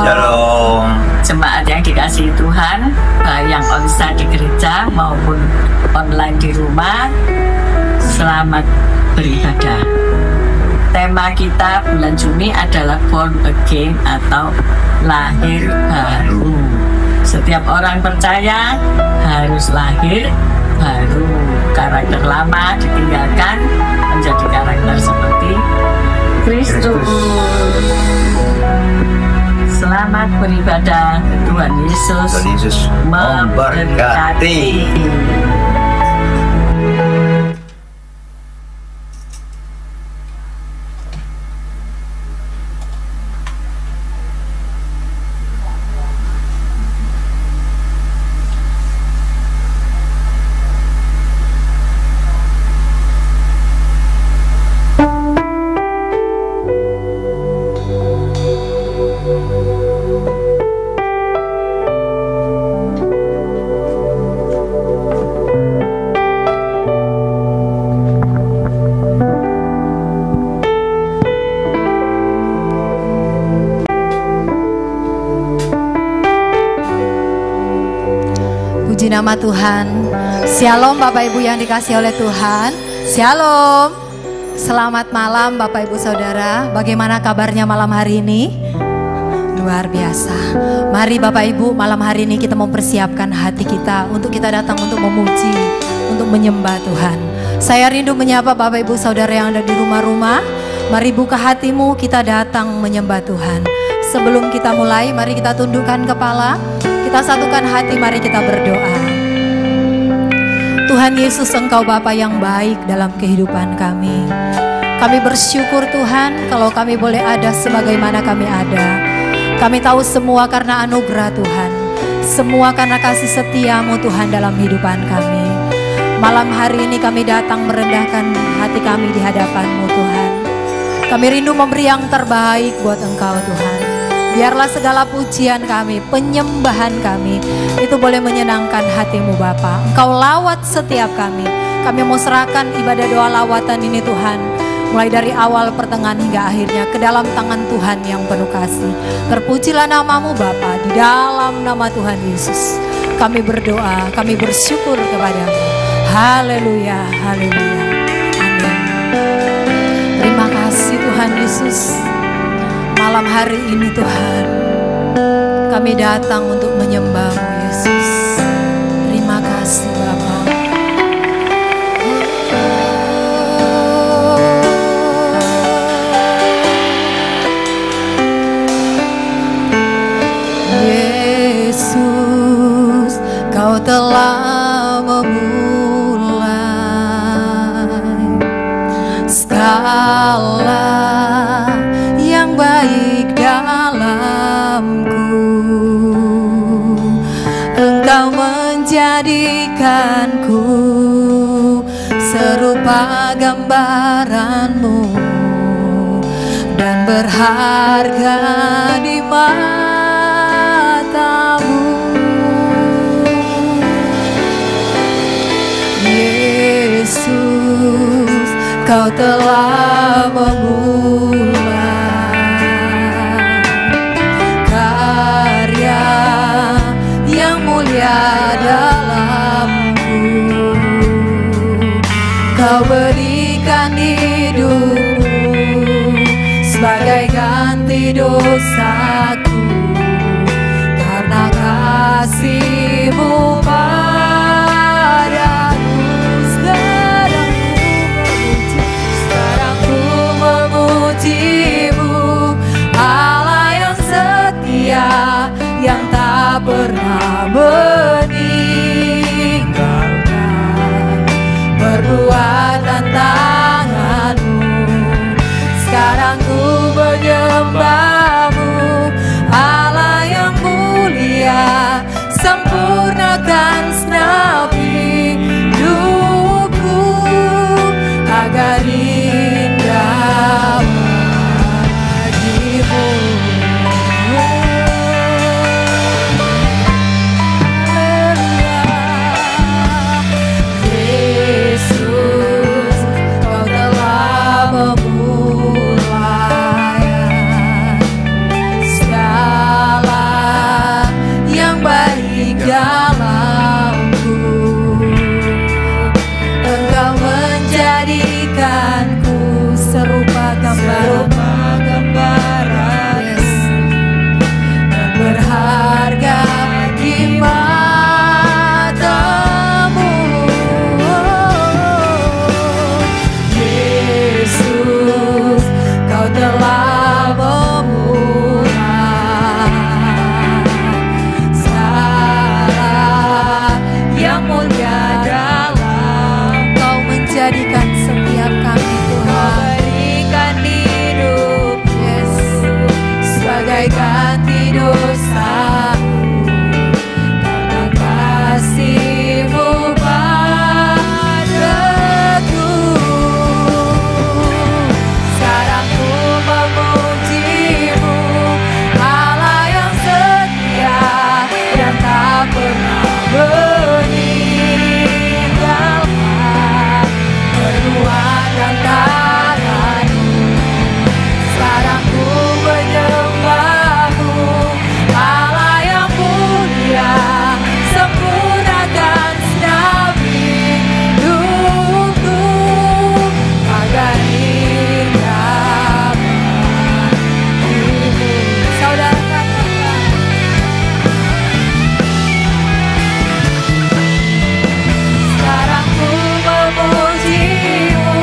Shalom, jemaat yang dikasihi Tuhan, yang bisa di gereja maupun online di rumah, selamat beribadah. Tema kita bulan Juni adalah Born Again atau lahir baru. Setiap orang percaya harus lahir baru. Karakter lama ditinggalkan menjadi karakter seperti Kristus. Selamat beribadah. Tuhan Yesus memberkati. Puji nama Tuhan. Shalom Bapak Ibu yang dikasihi oleh Tuhan. Shalom. Selamat malam Bapak Ibu Saudara. Bagaimana kabarnya malam hari ini? Luar biasa. Mari Bapak Ibu, malam hari ini kita mempersiapkan hati kita untuk kita datang untuk memuji, untuk menyembah Tuhan. Saya rindu menyapa Bapak Ibu Saudara yang ada di rumah-rumah. Mari buka hatimu, kita datang menyembah Tuhan. Sebelum kita mulai, mari kita tundukkan kepala. Kita satukan hati, mari kita berdoa. Tuhan Yesus, Engkau Bapa yang baik dalam kehidupan kami. Kami bersyukur Tuhan kalau kami boleh ada sebagaimana kami ada. Kami tahu semua karena anugerah Tuhan. Semua karena kasih setia-Mu Tuhan dalam kehidupan kami. Malam hari ini kami datang merendahkan hati kami di hadapan-Mu Tuhan. Kami rindu memberi yang terbaik buat Engkau Tuhan. Biarlah segala pujian kami, penyembahan kami, itu boleh menyenangkan hati-Mu Bapa. Engkau lawat setiap kami. Kami mau serahkan ibadah doa lawatan ini Tuhan, mulai dari awal, pertengahan hingga akhirnya, ke dalam tangan Tuhan yang penuh kasih. Terpujilah nama-Mu Bapa, di dalam nama Tuhan Yesus. Kami berdoa, kami bersyukur kepada-Mu. Haleluya, haleluya, amin. Terima kasih Tuhan Yesus. Malam hari ini Tuhan, kami datang untuk menyembah-Mu Yesus. Terima kasih Bapa. Yesus, Kau telah memulai segala yang baik dalamku. Engkau menjadikanku serupa gambaran-Mu dan berharga di mata-Mu. Yesus, Kau telah memulai dalamku. Kau berikan hidupmu sebagai ganti dosaku. Karena kasih-Mu padaku, sekarang ku memuji-Mu, Allah yang setia, yang tak pernah meninggalkan perbuatan tangan-Mu. Sekarang ku pribadikan setiap kami Tuhan. Berikan hidup Yesus sebagai ganti dosa, karena kasih-Mu padaku. Sekarang ku memuji-Mu, Allah yang setia, yang tak pernah meninggalkan perbuatan tangan-Mu. Sekarang ku menyembah-Mu, Allah yang mulia, sempurnakan setiap hidupku agar indah bagimu. Saudara katakan, sekarang ku memuji-Mu,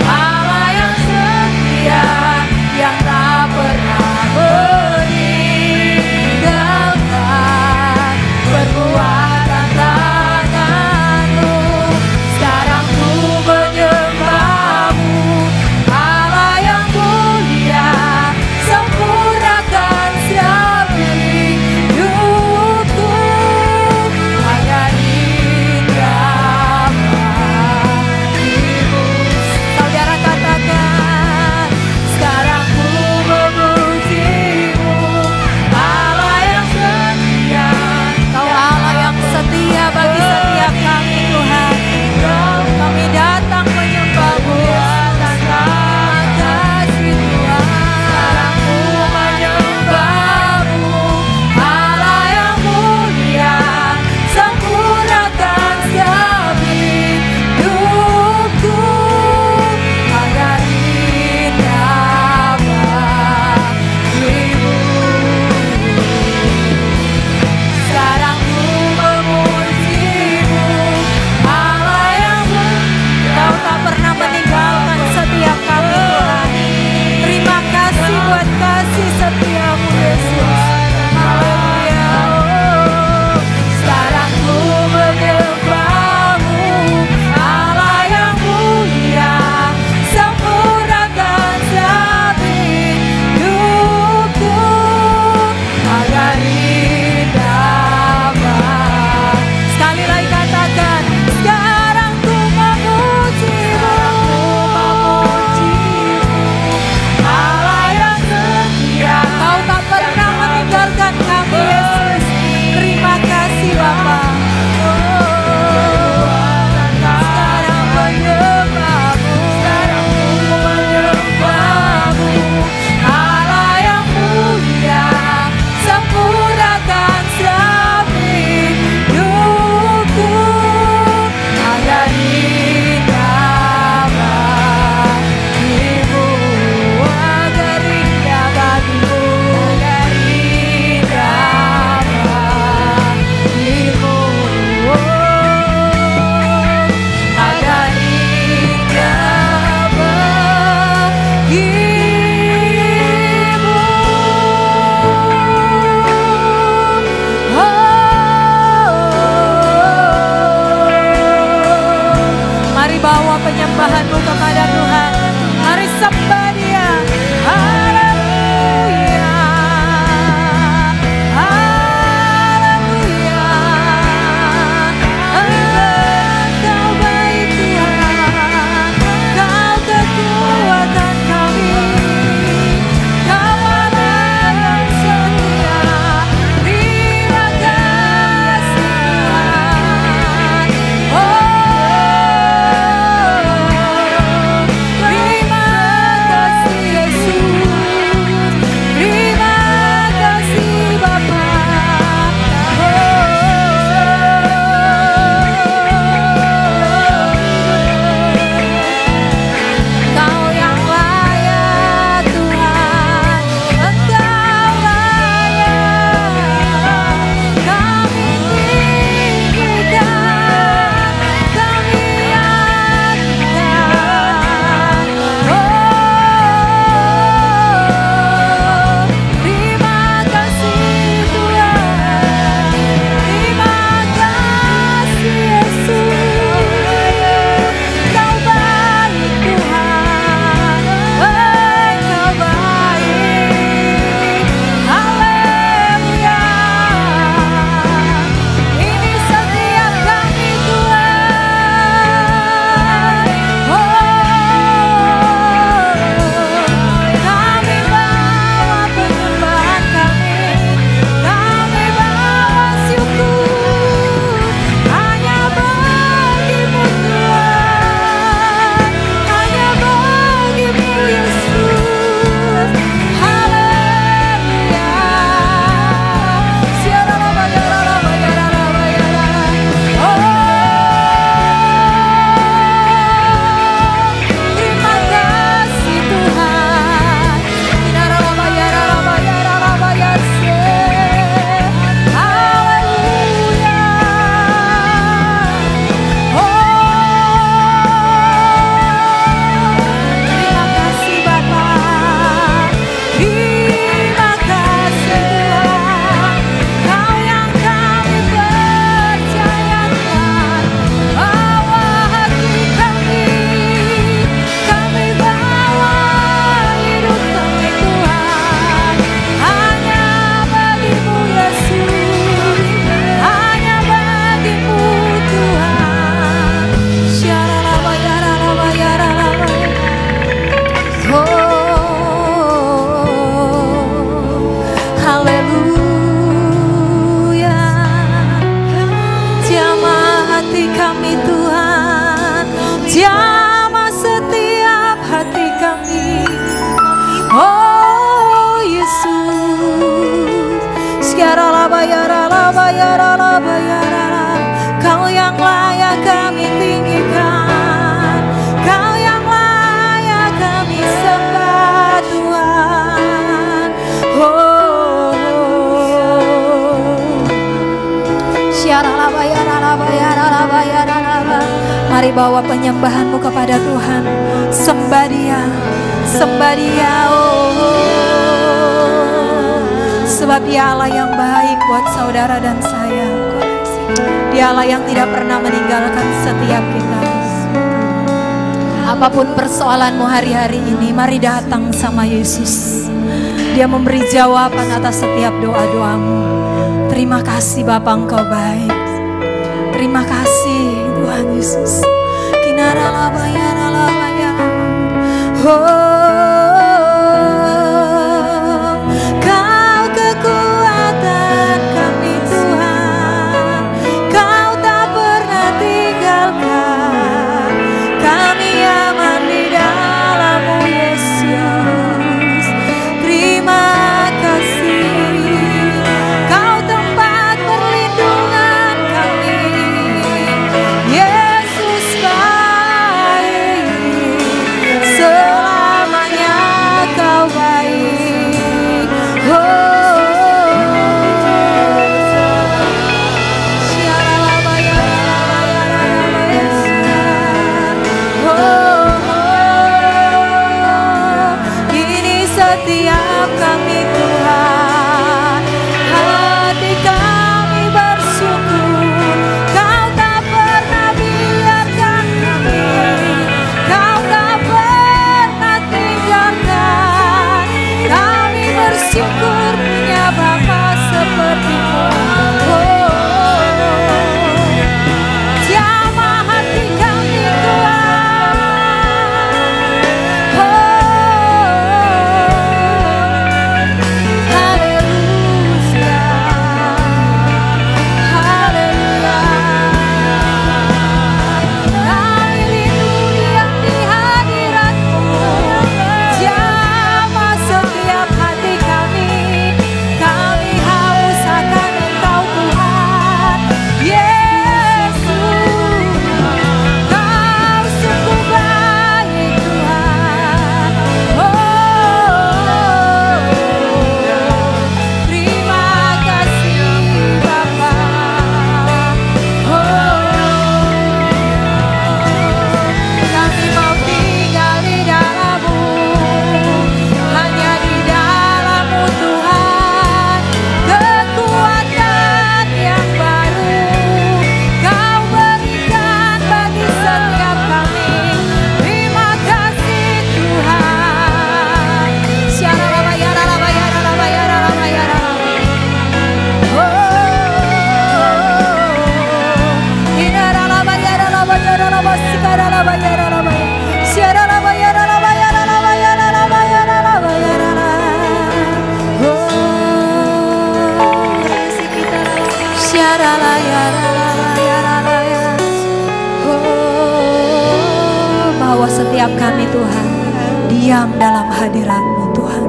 Allah yang setia, yang tak pernah meninggalkan perbuatan tangan-Mu. Sekarang ku menyembah-Mu, Allah yang mulia, sempurnakan setiap hidupku agar indah bagimu. Saudara katakan, sekarang ku memuji-Mu, Allah yang setia, Kau Allah yang setia bagi setiap kami Tuhan. Kami datang menyembah-Mu tanpa kasih Tuhan. Sekarang ku menyembah-Mu, Allah yang mulia, sempurnakan setiap hidupku agar indah bagimu. Sekarang ku memuji-Mu, Allah yang Kau tak pernah meninggalkan setiap kami Tuhan. Terima kasih buat kasih setiamu Yesus. Haleluya. Sekarang ku menyembah-Mu, Allah yang mulia, sempurnakan setiap hidupku agar indah bagimu. Sekali lagi katakan, sekarang ku memuji-Mu, Allah yang setia, Kau tak pernah meninggalkan kami Yesus. Terima kasih Bapa. Sekarang menyembah-Mu, Allah yang mulia, sempurnakan setiap hidupku agar indah bagimu, agar indah bagimu, agar indah bagimu, agar indah bagimu. Mari bawa penyembahanmu kepada Tuhan. Mari sembah Dia. Haleluya. Haleluya. Kau baik Tuhan. Kau kekuatan kami. Kau Allah yang setia. Terima kasih Tuhan. Oh Mari bawa penyembahanmu kepada Tuhan. Sembah Dia, sembah Dia, sebab Dia Allah yang baik buat saudara dan saya. Dia Allah yang tidak pernah meninggalkan setiap kita. Apapun persoalanmu hari-hari ini, mari datang sama Yesus. Dia memberi jawaban atas setiap doa-doamu. Terima kasih Bapa, Engkau baik. Terima kasih Tuhan Yesus. Kau kekuatan kami Tuhan, Kau tak pernah tinggalkan kami, aman di dalam-Mu Yesus. Terima kasih, Kau tempat perlindungan kami. Yesus baik, selamanya Kau baik. Ini setiap kami Tuhan, hati kami bersyukur. Kau tak pernah biarkan kami, Kau tak pernah tinggalkan kami. Bersyukur punya Bapa seperti-Mu. Jamah hati kami Tuhan. Haleluya, haleluya. Kami rindu diam di hadirat-Mu. Jamah setiap hati kami. Kami haus akan Engkau Tuhan. Yesus, Kau sungguh baik Tuhan. Terima kasih Bapa. Kami mau tinggal di dalam-Mu, hanya di dalam-Mu Tuhan. Kekuatan yang baru Kau berikan bagi setiap kami. Terima kasih Tuhan. Bahwa setiap kami Tuhan diam dalam hadirat-Mu Tuhan.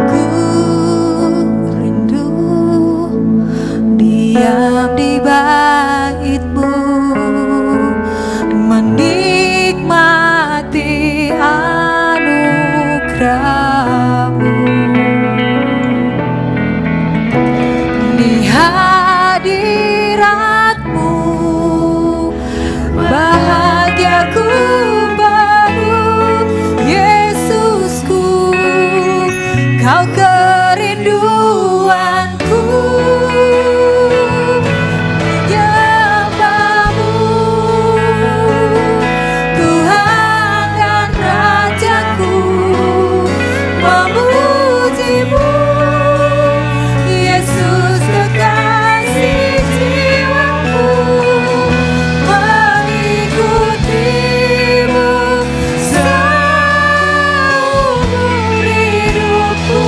Ku rindu diam di bait-Mu, menikmati anugerah-Mu. Di hadirat-Mu bahagiaku baru. Yesusku, Kau kerinduanku. Menyembah-Mu Tuhan dan Rajaku, memuji-Mu Yesus kekasih jiwaku. Mengikuti-Mu seumur hidupku.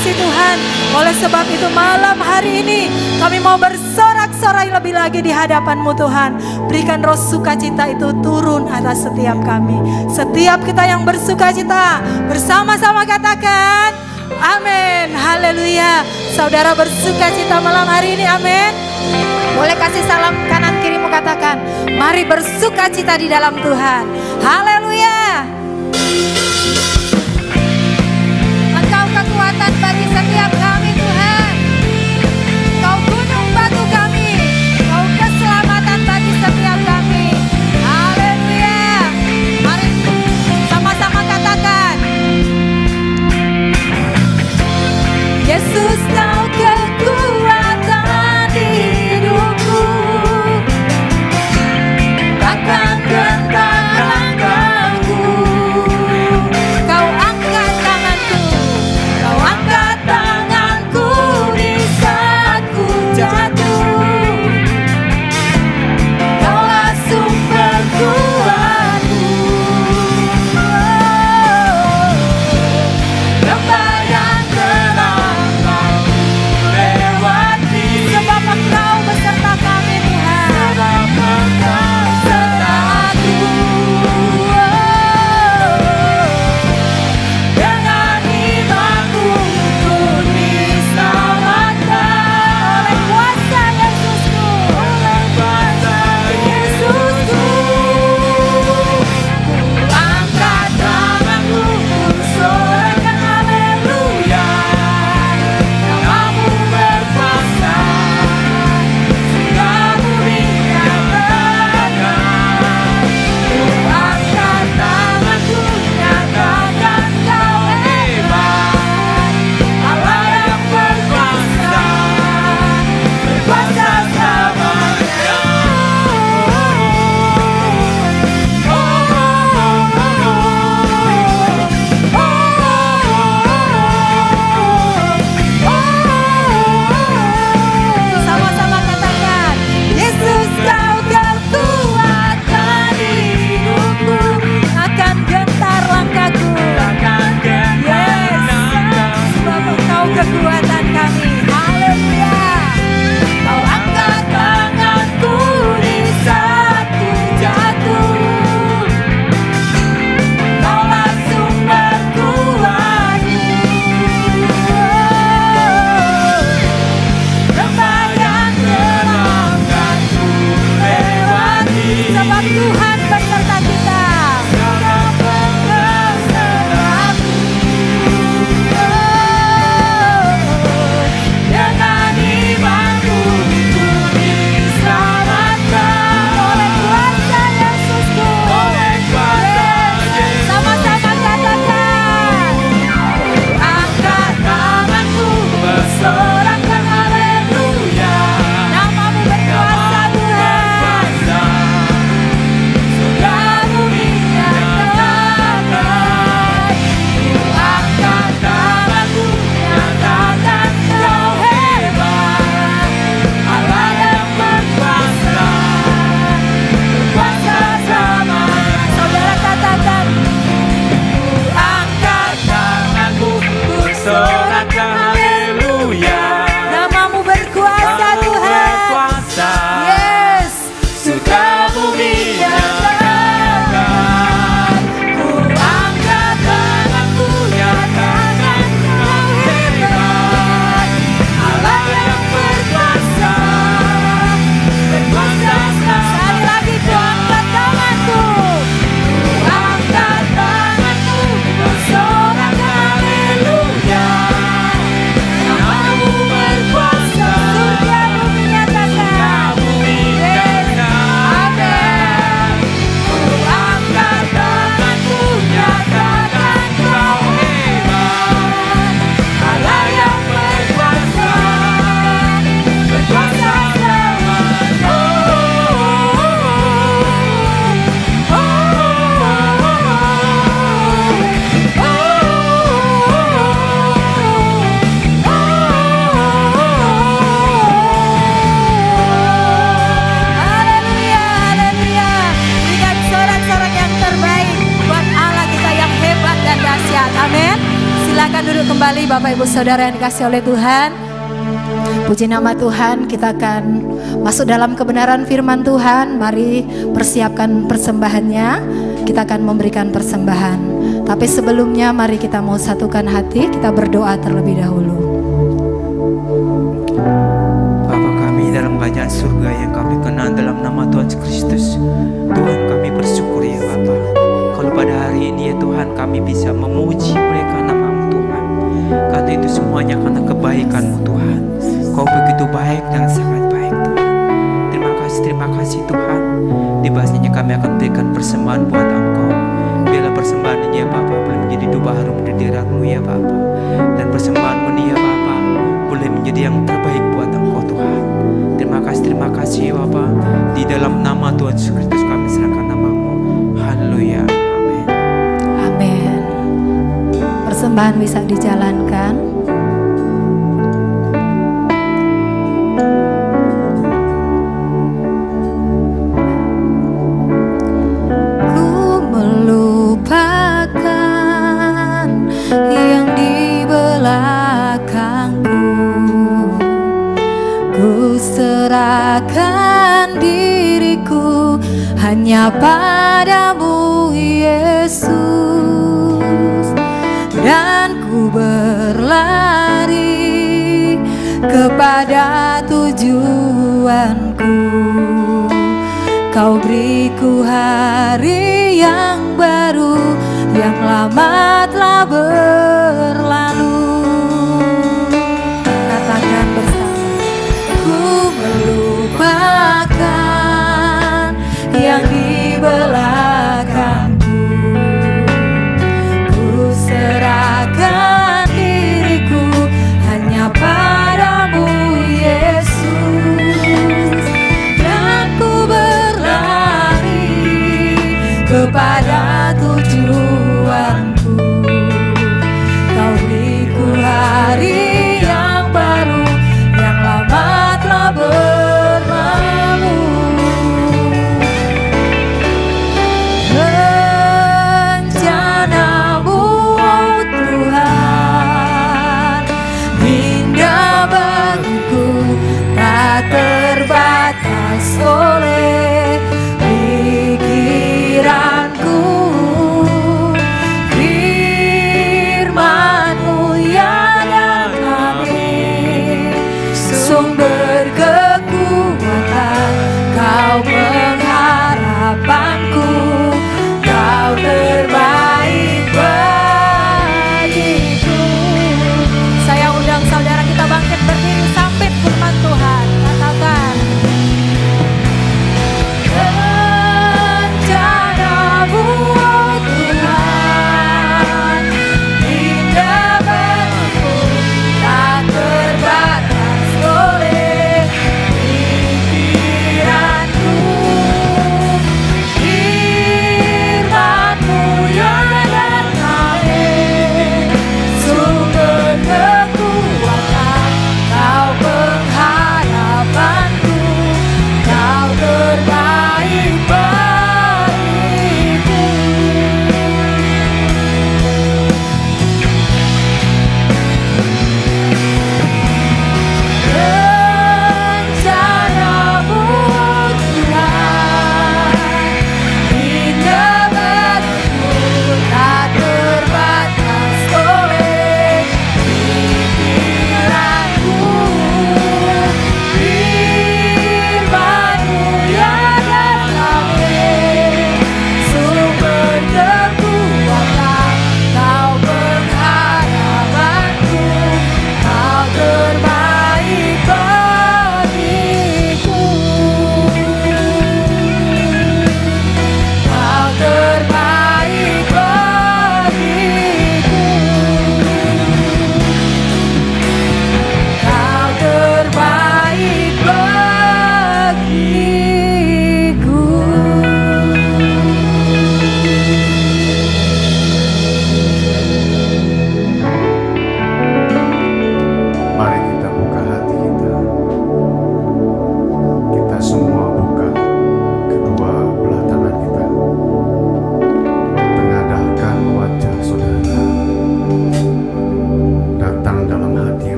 kasih Tuhan. Oleh sebab itu malam hari ini kami mau bersorak-sorai lebih lagi di hadapan-Mu Tuhan. Berikan roh sukacita itu turun atas setiap kami. Setiap kita yang bersukacita bersama-sama katakan amin. Haleluya. Saudara bersukacita malam hari ini, amin. Boleh kasih salam kanan kirimu, katakan mari bersukacita di dalam Tuhan. Haleluya. Engkau kekuatan bagi setiap kami Tuhan. Kau gunung batu kami. Kau keselamatan bagi setiap kami. Haleluya. Mari sama-sama katakan Yesus, Kau kekuatan hidupku. Takkan gentar langkahku. Kau angkat tanganku. Kau angkat tanganku di saat ku jatuh. Kaulah sumber kuatku. Lembah yang tenang lewati. Sebab Engkau beserta kami Tuhan. Sebab Engkau sertaku. Dengan imanku ku diselamatkan oleh kuasa Yesusku. Oleh kuasa Yesusku. Ku angkat tanganku, ku sorakan haleluya. Namamu berkuasa, surgamu dinyatakan. Ku angkat tanganku, nyatakan Kau hebat. Allah yang berkuasa, berkuasa selamanya. Sama-sama katakan Yesus, Kau kekuatan hidupku. Akan gentar langkahku. Yes, sebab Engkau kekuatan kami. Haleluya. Kau angkat tanganku di saat ku jatuh. Kaulah sumber kuatku. Lembah yang tenangkan ku lewati. Sebab Tuhan beserta kita. Sebab Engkau sertaku. Dengan imanku ku diselamatkan oleh kuasa Yesusku. Oleh kuasa Yesus. Sama-sama katakan angkat tanganku, bersorakkan haleluya. Namamu berkuasa Tuhan. Silakan duduk kembali Bapak Ibu Saudara yang dikasihi oleh Tuhan. Puji nama Tuhan, kita akan masuk dalam kebenaran firman Tuhan. Mari persiapkan persembahannya. Kita akan memberikan persembahan. Tapi sebelumnya mari kita mau satukan hati, kita berdoa terlebih dahulu. Bapa kami dalam kerajaan surga yang kami kenal dalam nama Tuhan Yesus Kristus, Tuhan kami bersyukur ya Bapa. Kalau pada hari ini ya Tuhan kami bisa memuji mereka nama-Mu Tuhan. Karena itu semuanya karena kebaikan-Mu Tuhan. Kau begitu baik dan sangat baik Tuhan. Terima kasih Tuhan. Di bahasanya kami akan berikan persembahan buat Engkau. Biarlah persembahan ini ya Bapa boleh menjadi duba harum di hadirat-Mu ya Bapa. Dan persembahan-Mu ini ya Bapa boleh menjadi yang terbaik buat Engkau Tuhan. Terima kasih ya Bapa. Di dalam nama Tuhan Yesus Kristus kami serahkan nama-Mu. Haleluya. Amin. Amin. Persembahan bisa dijalankan. Yang di belakangku, ku serahkan diriku hanya padamu Yesus, dan ku berlari kepada tujuanku. Kau beriku hari yang baru, yang lama telah berlalu. Katakan bersama. Ku melupakan yang di belakangku, ku serahkan diriku hanya padamu Yesus, dan ku berlari kepada tujuanku. Kau beriku hari yang baru, yang lama telah berlalu. Rencana-Mu oh Tuhan indah bagiku, tak terbatas oleh pikiranku.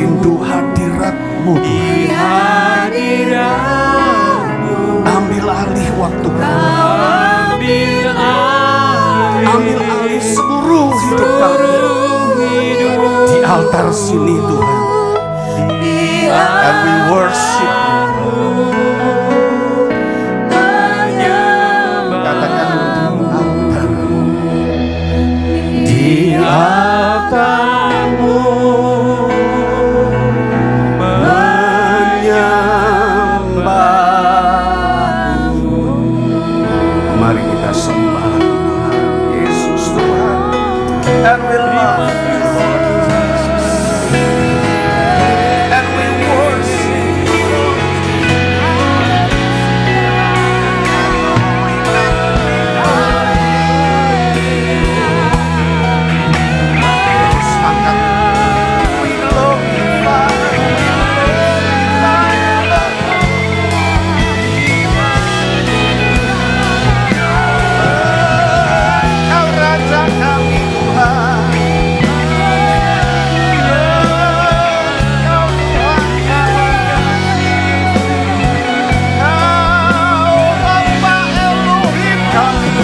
rindu hadirat-Mu Tuhan. Ambil alih waktu kami, ambil alih seluruh hidup kami di altar sini Tuhan. And we worship You. Katakan di altar-Mu menyembah-Mu. Mari kita sembah Tuhan Yesus Tuhan. And we love You Lord Jesus. And we worship You Lord. Terus angkat. We glorify Kau Raja kami Tuhan. Kau Tuhan Kau Bapa Elohim kami.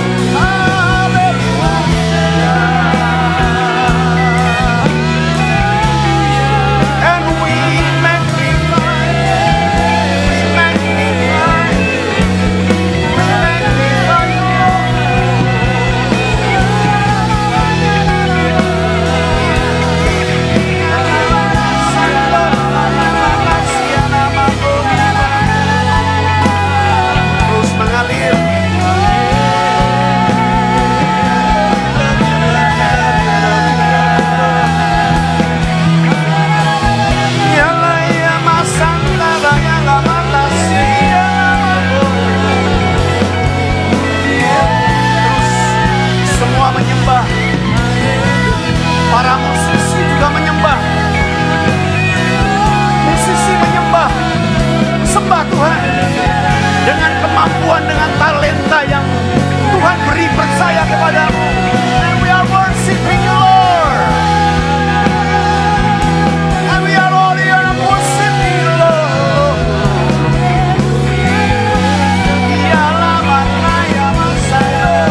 And we magnify terus mengalir. Semua menyembah. Para musisi juga menyembah. Musisi menyembah. Sembah Tuhan dengan kemampuan, dengan talenta yang Tuhan beri percaya kepadamu. And we are worshiping You Lord. And we are all here worshiping You Lord. Ialah manaya masayo.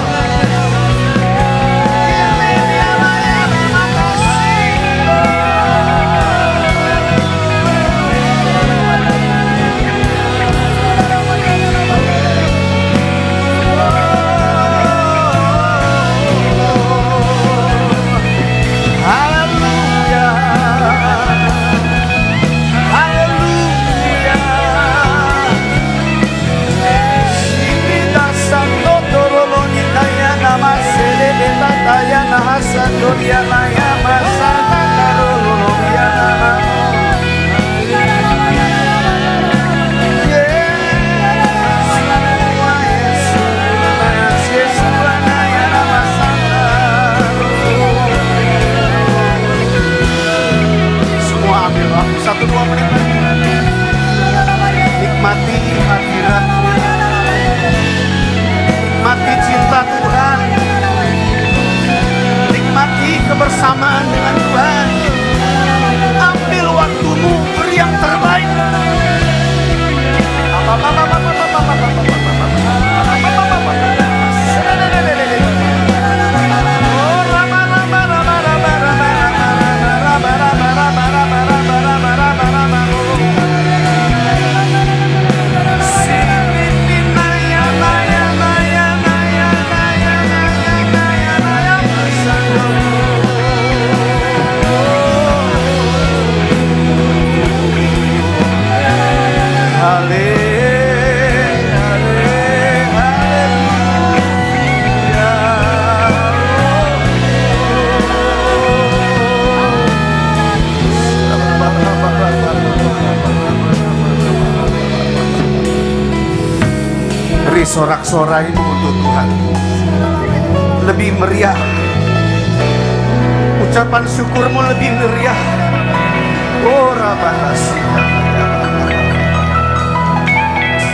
Semua ambil waktu 1-2 menit lagi. Nikmati hadirat-Mu. Nikmati cinta Tuhan. Nikmati kebersamaan dengan Tuhan. Ambil waktumu, beri yang terbaik. Beri sorak-sorai untuk Tuhan. Lebih meriah. Ucapan syukurmu lebih meriah. Oh Rabbana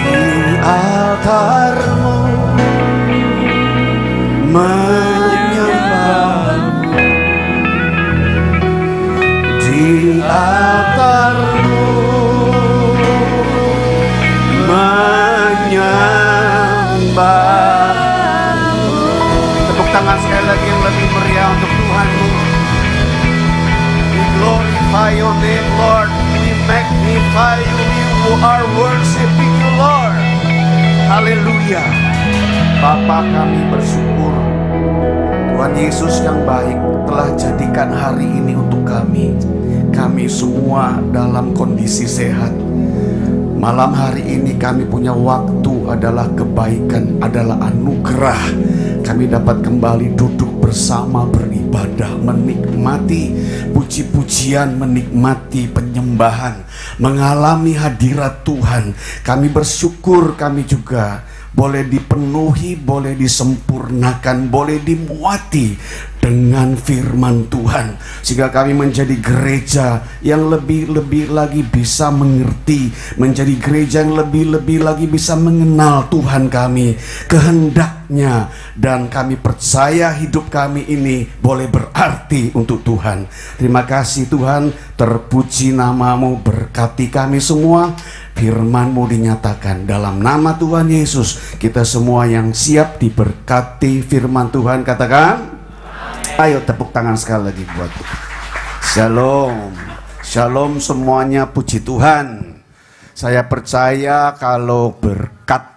di altar-Mu menyembah. Di altar glorify your name, Lord. We magnify you. We are worshiping you, Lord. Haleluya. Bapa, kami bersyukur Tuhan Yesus yang baik telah jadikan hari ini untuk kami. Kami semua dalam kondisi sehat. Malam hari ini kami punya waktu adalah kebaikan, adalah anugerah. Kami dapat kembali duduk bersama beribadah, menikmati puji-pujian, menikmati penyembahan, mengalami hadirat Tuhan. Kami bersyukur kami juga boleh dipenuhi, boleh disempurnakan, boleh dimuati dengan firman Tuhan, sehingga kami menjadi gereja yang lebih-lebih lagi bisa mengerti, menjadi gereja yang lebih-lebih lagi bisa mengenal Tuhan kami, kehendaknya, dan kami percaya hidup kami ini boleh berarti untuk Tuhan. Terima kasih Tuhan, terpuji namamu, berkati kami semua. Firman-Mu dinyatakan dalam nama Tuhan Yesus. Kita semua yang siap diberkati firman Tuhan, katakan ayo, tepuk tangan sekali lagi buat Tuhan. Shalom, shalom semuanya, puji Tuhan. Saya percaya kalau berkat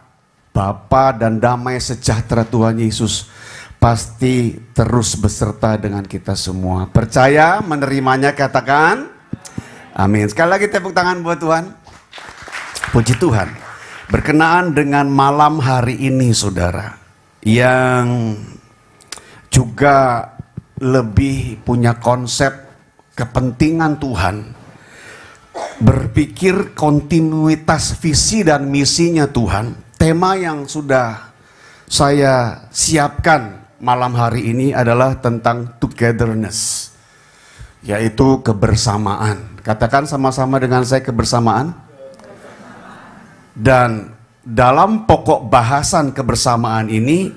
Bapa dan damai sejahtera Tuhan Yesus pasti terus beserta dengan kita semua. Percaya menerimanya, katakan amin. Sekali lagi tepuk tangan buat Tuhan. Puji Tuhan. Berkenaan dengan malam hari ini, saudara, yang juga lebih punya konsep kepentingan Tuhan, berpikir kontinuitas visi dan misinya Tuhan. Tema yang sudah saya siapkan malam hari ini adalah tentang togetherness, yaitu kebersamaan. Katakan sama-sama dengan saya, kebersamaan. Dan dalam pokok bahasan kebersamaan ini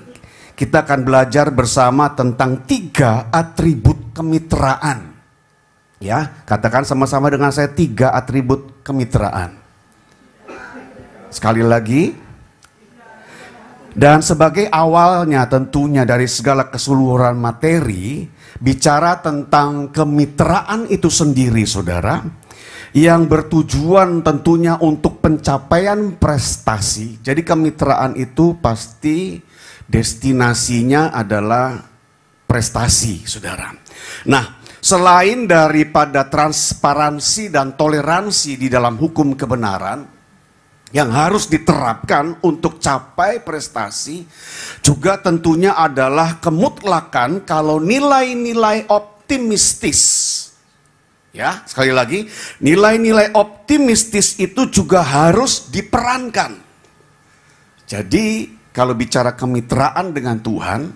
kita akan belajar bersama tentang 3 atribut kemitraan. Ya, katakan sama-sama dengan saya, 3 atribut kemitraan. Sekali lagi. Dan sebagai awalnya tentunya dari segala keseluruhan materi, bicara tentang kemitraan itu sendiri, saudara, yang bertujuan tentunya untuk pencapaian prestasi. Jadi kemitraan itu pasti destinasinya adalah prestasi, saudara. Nah, selain daripada transparansi dan toleransi di dalam hukum kebenaran yang harus diterapkan untuk capai prestasi, juga tentunya adalah kemutlakan kalau nilai-nilai optimistis. Ya, sekali lagi, nilai-nilai optimistis itu juga harus diperankan. Jadi, kalau bicara kemitraan dengan Tuhan,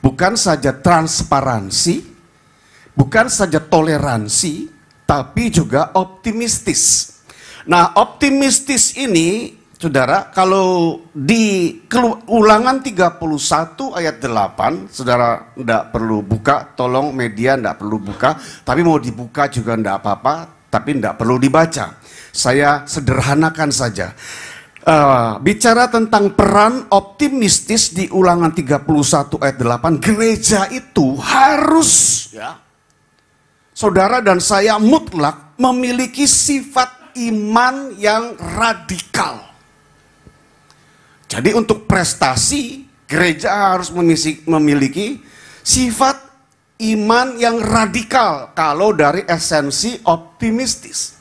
bukan saja transparansi, bukan saja toleransi, tapi juga optimistis. Nah, optimistis ini, saudara, kalau di Ulangan 31 ayat 8, saudara tidak perlu buka, tolong media tidak perlu buka, tapi mau dibuka juga tidak apa-apa, tapi tidak perlu dibaca. Saya sederhanakan saja. Bicara tentang peran optimistis di Ulangan 31 ayat 8, gereja itu harus, ya, saudara dan saya mutlak memiliki sifat iman yang radikal. Jadi untuk prestasi, gereja harus memiliki sifat iman yang radikal kalau dari esensi optimistis.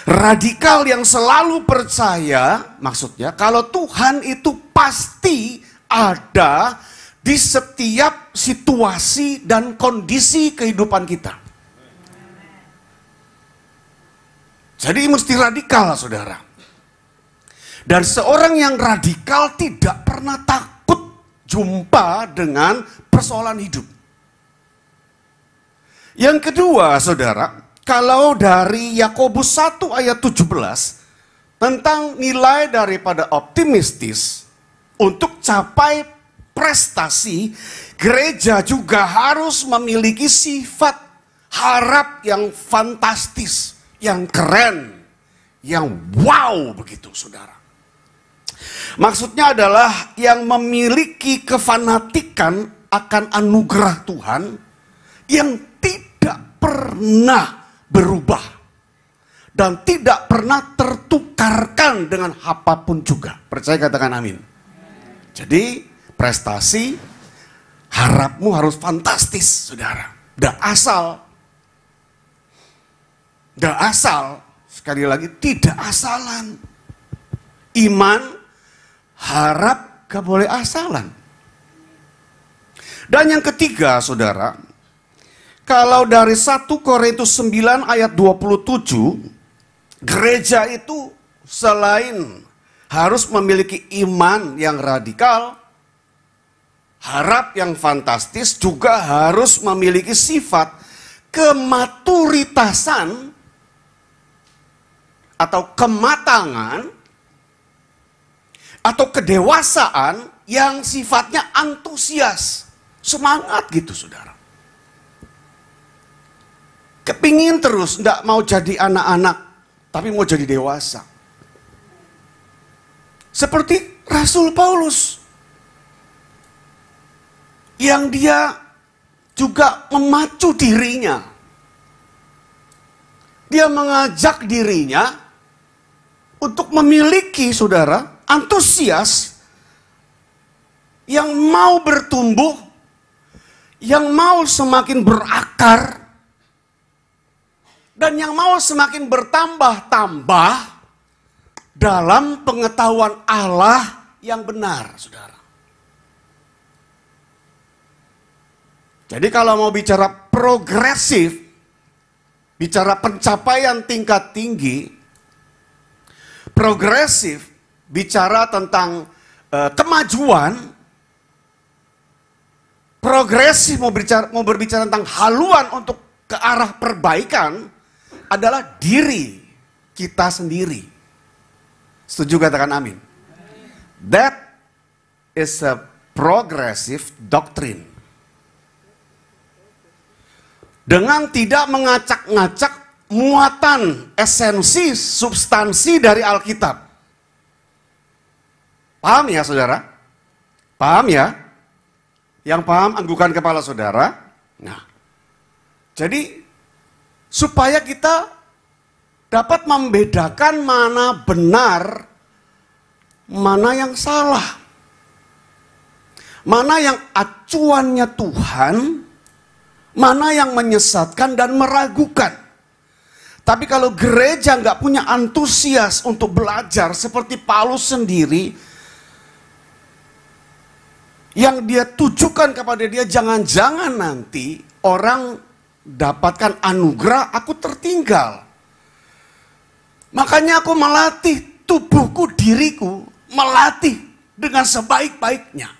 Radikal yang selalu percaya, maksudnya kalau Tuhan itu pasti ada di setiap situasi dan kondisi kehidupan kita. Jadi mesti radikal, saudara. Dan seorang yang radikal tidak pernah takut jumpa dengan persoalan hidup. Yang kedua, saudara, kalau dari Yakobus 1 ayat 17 tentang nilai daripada optimistis untuk capai prestasi, gereja juga harus memiliki sifat harap yang fantastis, yang keren, yang wow begitu, saudara. Maksudnya adalah yang memiliki kefanatikan akan anugerah Tuhan yang tidak pernah berubah dan tidak pernah tertukarkan dengan apapun juga. Percaya, katakan amin. Jadi prestasi, harapmu harus fantastis, saudara. Tidak asal, sekali lagi tidak asalan. Iman, harap gak boleh asalan. Dan yang ketiga, saudara, kalau dari 1 Korintus 9 ayat 27, gereja itu selain harus memiliki iman yang radikal, harap yang fantastis, juga harus memiliki sifat kematuritasan atau kematangan atau kedewasaan yang sifatnya antusias, semangat gitu, saudara. Kepingin terus, enggak mau jadi anak-anak, tapi mau jadi dewasa. Seperti Rasul Paulus, yang dia juga memacu dirinya. Dia mengajak dirinya untuk memiliki, saudara, antusias yang mau bertumbuh, yang mau semakin berakar, dan yang mau semakin bertambah-tambah dalam pengetahuan Allah yang benar, saudara. Jadi kalau mau bicara progresif, bicara pencapaian tingkat tinggi, progresif, bicara tentang kemajuan, progresif mau berbicara tentang haluan untuk ke arah perbaikan, adalah diri kita sendiri. Setuju, katakan amin. That is a progressive doctrine. Dengan tidak mengacak-ngacak muatan, esensi, substansi dari Alkitab. Paham ya, saudara? Paham ya? Yang paham, anggukan kepala saudara. Nah, jadi supaya kita dapat membedakan mana benar, mana yang salah. Mana yang acuannya Tuhan, mana yang menyesatkan dan meragukan. Tapi kalau gereja nggak punya antusias untuk belajar seperti Paulus sendiri, yang dia tujukan kepada dia, jangan-jangan nanti orang dapatkan anugerah, aku tertinggal. Makanya aku melatih tubuhku, diriku, melatih dengan sebaik-baiknya.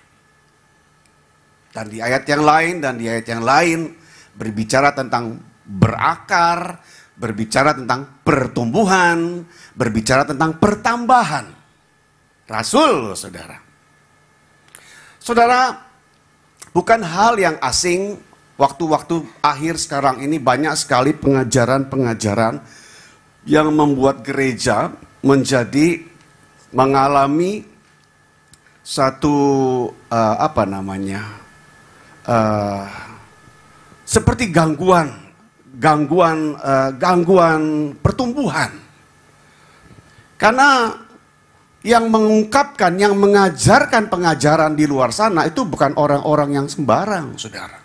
Dan di ayat yang lain berbicara tentang berakar, berbicara tentang pertumbuhan, berbicara tentang pertambahan. Rasul, saudara. Saudara, bukan hal yang asing, waktu-waktu akhir sekarang ini banyak sekali pengajaran-pengajaran yang membuat gereja mengalami satu seperti gangguan pertumbuhan. Karena yang mengungkapkan, yang mengajarkan pengajaran di luar sana itu bukan orang-orang yang sembarang, saudara.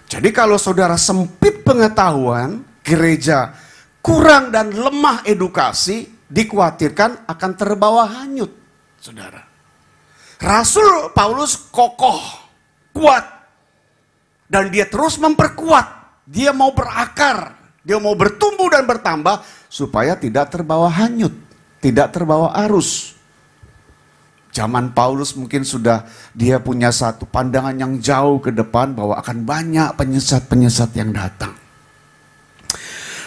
Jadi kalau saudara sempit pengetahuan, gereja kurang dan lemah edukasi, dikhawatirkan akan terbawa hanyut, saudara. Rasul Paulus kokoh, kuat, dan dia terus memperkuat. Dia mau berakar, dia mau bertumbuh dan bertambah supaya tidak terbawa hanyut, tidak terbawa arus. Zaman Paulus mungkin sudah dia punya satu pandangan yang jauh ke depan bahwa akan banyak penyesat-penyesat yang datang.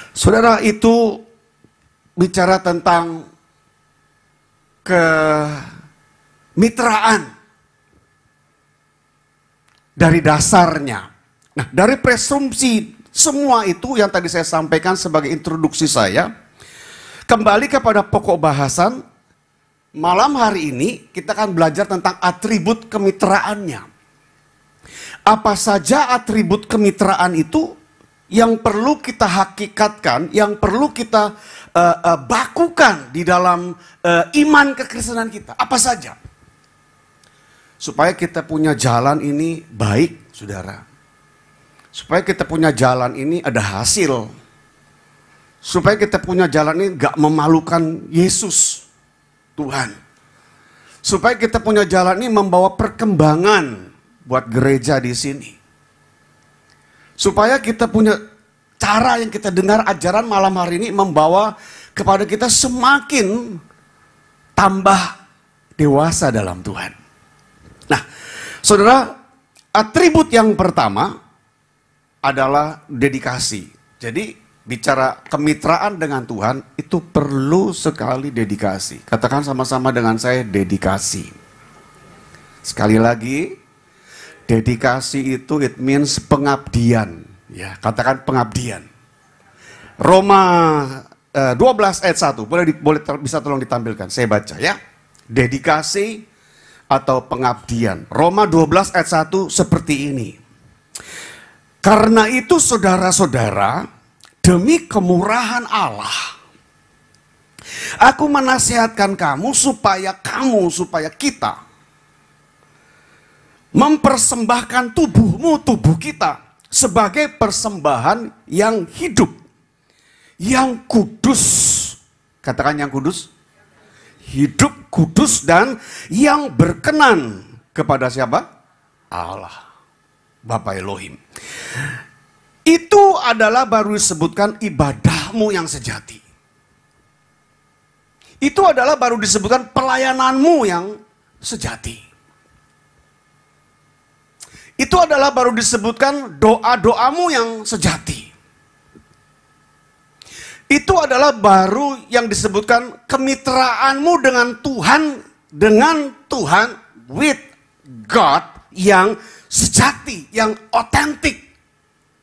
Saudara, itu bicara tentang kemitraan dari dasarnya. Nah, dari presumpsi semua itu yang tadi saya sampaikan sebagai introduksi saya, kembali kepada pokok bahasan, malam hari ini kita akan belajar tentang atribut kemitraannya. Apa saja atribut kemitraan itu yang perlu kita hakikatkan, yang perlu kita bakukan di dalam iman kekristenan kita. Apa saja? Supaya kita punya jalan ini baik, saudara. Supaya kita punya jalan ini ada hasil. Supaya kita punya jalan ini gak memalukan Yesus, Tuhan. Supaya kita punya jalan ini membawa perkembangan buat gereja di sini. Supaya kita punya cara yang kita dengar ajaran malam hari ini membawa kepada kita semakin tambah dewasa dalam Tuhan. Nah, saudara, atribut yang pertama adalah dedikasi. Jadi, bicara kemitraan dengan Tuhan, itu perlu sekali dedikasi. Katakan sama-sama dengan saya, dedikasi. Sekali lagi, dedikasi itu it means pengabdian. Ya, katakan pengabdian. Roma 12 ayat 1, bisa tolong ditampilkan, saya baca ya. Dedikasi atau pengabdian. Roma 12 ayat 1 seperti ini. Karena itu saudara-saudara, demi kemurahan Allah, aku menasihatkan kamu supaya kita mempersembahkan tubuh kita sebagai persembahan yang hidup, yang kudus. Katakan yang kudus. Hidup, kudus, dan yang berkenan kepada siapa? Allah, Bapa Elohim. Itu adalah baru disebutkan ibadahmu yang sejati. Itu adalah baru disebutkan pelayananmu yang sejati. Itu adalah baru disebutkan doa-doamu yang sejati. Itu adalah baru yang disebutkan kemitraanmu dengan Tuhan, with God yang sejati, yang otentik.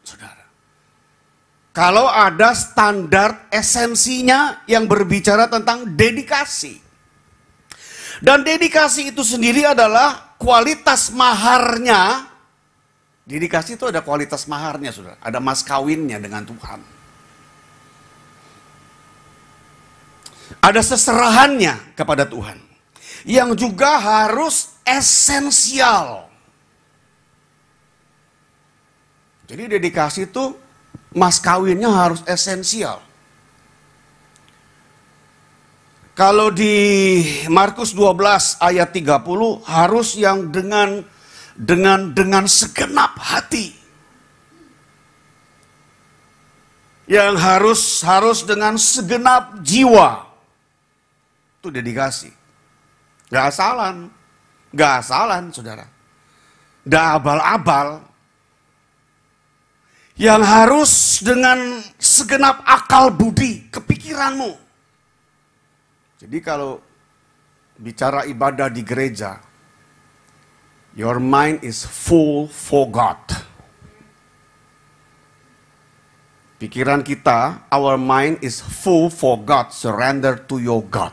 Saudara, kalau ada standar esensinya yang berbicara tentang dedikasi. Dan dedikasi itu sendiri adalah kualitas maharnya. Dedikasi itu ada kualitas maharnya, saudara. Ada mas kawinnya dengan Tuhan. Ada seserahannya kepada Tuhan. Yang juga harus esensial. Jadi dedikasi itu mas kawinnya harus esensial. Kalau di Markus 12 ayat 30 harus yang dengan segenap hati. Yang harus dengan segenap jiwa. Itu dedikasi. Gak asalan saudara. Gak abal-abal. Yang harus dengan segenap akal budi, kepikiranmu. Jadi kalau bicara ibadah di gereja, your mind is full for God. Pikiran kita, our mind is full for God, surrender to your God.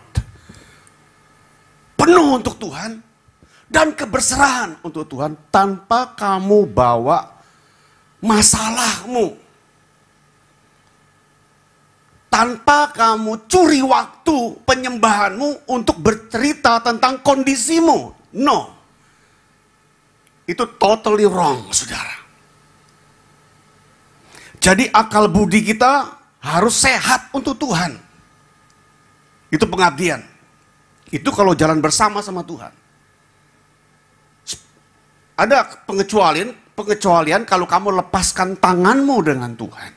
Penuh untuk Tuhan dan keberserahan untuk Tuhan tanpa kamu bawa masalahmu. Tanpa kamu curi waktu penyembahanmu untuk bercerita tentang kondisimu. No. Itu totally wrong, saudara. Jadi akal budi kita harus sehat untuk Tuhan. Itu pengabdian. Itu kalau jalan bersama sama Tuhan. Ada pengecualian kalau kamu lepaskan tanganmu dengan Tuhan.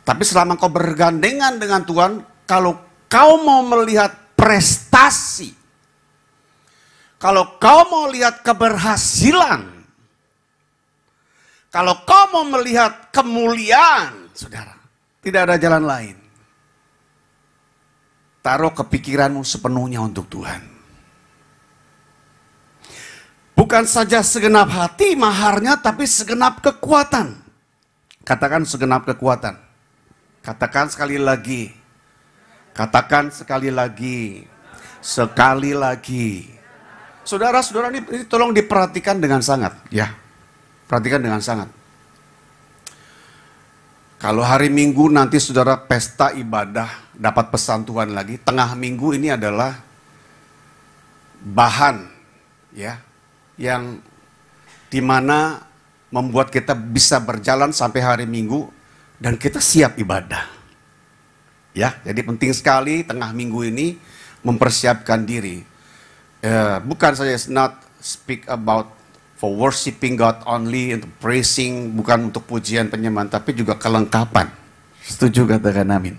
Tapi selama kau bergandengan dengan Tuhan, kalau kau mau melihat prestasi, kalau kau mau lihat keberhasilan, kalau kau mau melihat kemuliaan, saudara, tidak ada jalan lain. Taruh kepikiranmu sepenuhnya untuk Tuhan. Bukan saja segenap hati maharnya, tapi segenap kekuatan. Katakan segenap kekuatan. Katakan sekali lagi. Katakan sekali lagi. Sekali lagi. Saudara-saudara ini tolong diperhatikan dengan sangat. Ya, perhatikan dengan sangat. Kalau hari Minggu nanti saudara pesta ibadah, dapat pesan Tuhan lagi. Tengah minggu ini adalah bahan ya yang dimana membuat kita bisa berjalan sampai hari Minggu dan kita siap ibadah. Ya, jadi penting sekali tengah minggu ini mempersiapkan diri. Bukan saja not speak about for worshiping God only, untuk praising, bukan untuk pujian penyembahan, tapi juga kelengkapan. Setuju, katakan amin.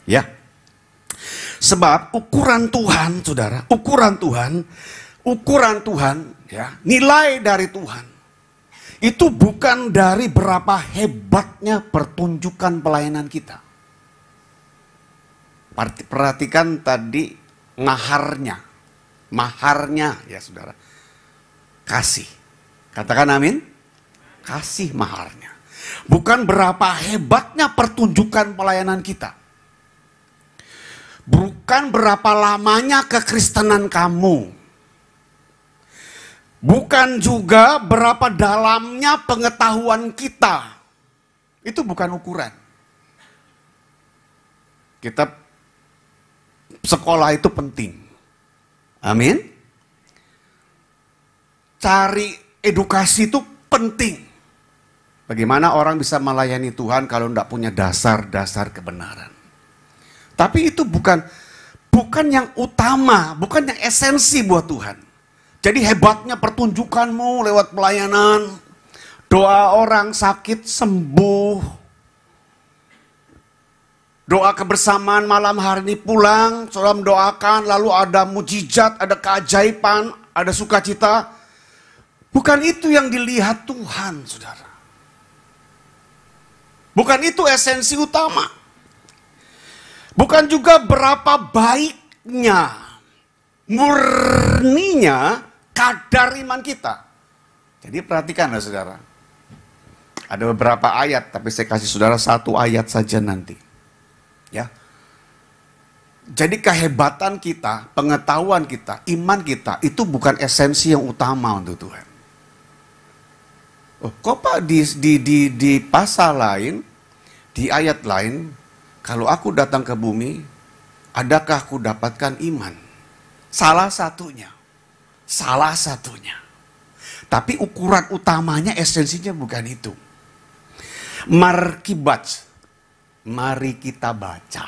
Ya. Sebab ukuran Tuhan, saudara, ukuran Tuhan, ya, nilai dari Tuhan itu bukan dari berapa hebatnya pertunjukan pelayanan kita. Perhatikan tadi maharnya ya saudara. Kasih. Katakan amin. Kasih maharnya. Bukan berapa hebatnya pertunjukan pelayanan kita. Bukan berapa lamanya kekristenan kamu. Bukan juga berapa dalamnya pengetahuan kita. Itu bukan ukuran. Kita sekolah itu penting. Amin. Cari edukasi itu penting. Bagaimana orang bisa melayani Tuhan kalau tidak punya dasar-dasar kebenaran. Tapi itu bukan yang utama, bukan yang esensi buat Tuhan. Jadi hebatnya pertunjukanmu lewat pelayanan, doa orang sakit sembuh, doa kebersamaan malam hari ini pulang, saudara mendoakan, lalu ada mujizat, ada keajaiban, ada sukacita. Bukan itu yang dilihat Tuhan, saudara. Bukan itu esensi utama. Bukan juga berapa baiknya, murninya kadar iman kita. Jadi perhatikanlah saudara. Ada beberapa ayat, tapi saya kasih saudara satu ayat saja nanti. Ya. Jadi kehebatan kita, pengetahuan kita, iman kita itu bukan esensi yang utama untuk Tuhan. Oh, kok Pak di pasal lain, di ayat lain, kalau aku datang ke bumi, adakah aku dapatkan iman? Salah satunya. Tapi ukuran utamanya, esensinya bukan itu. Mari kita baca.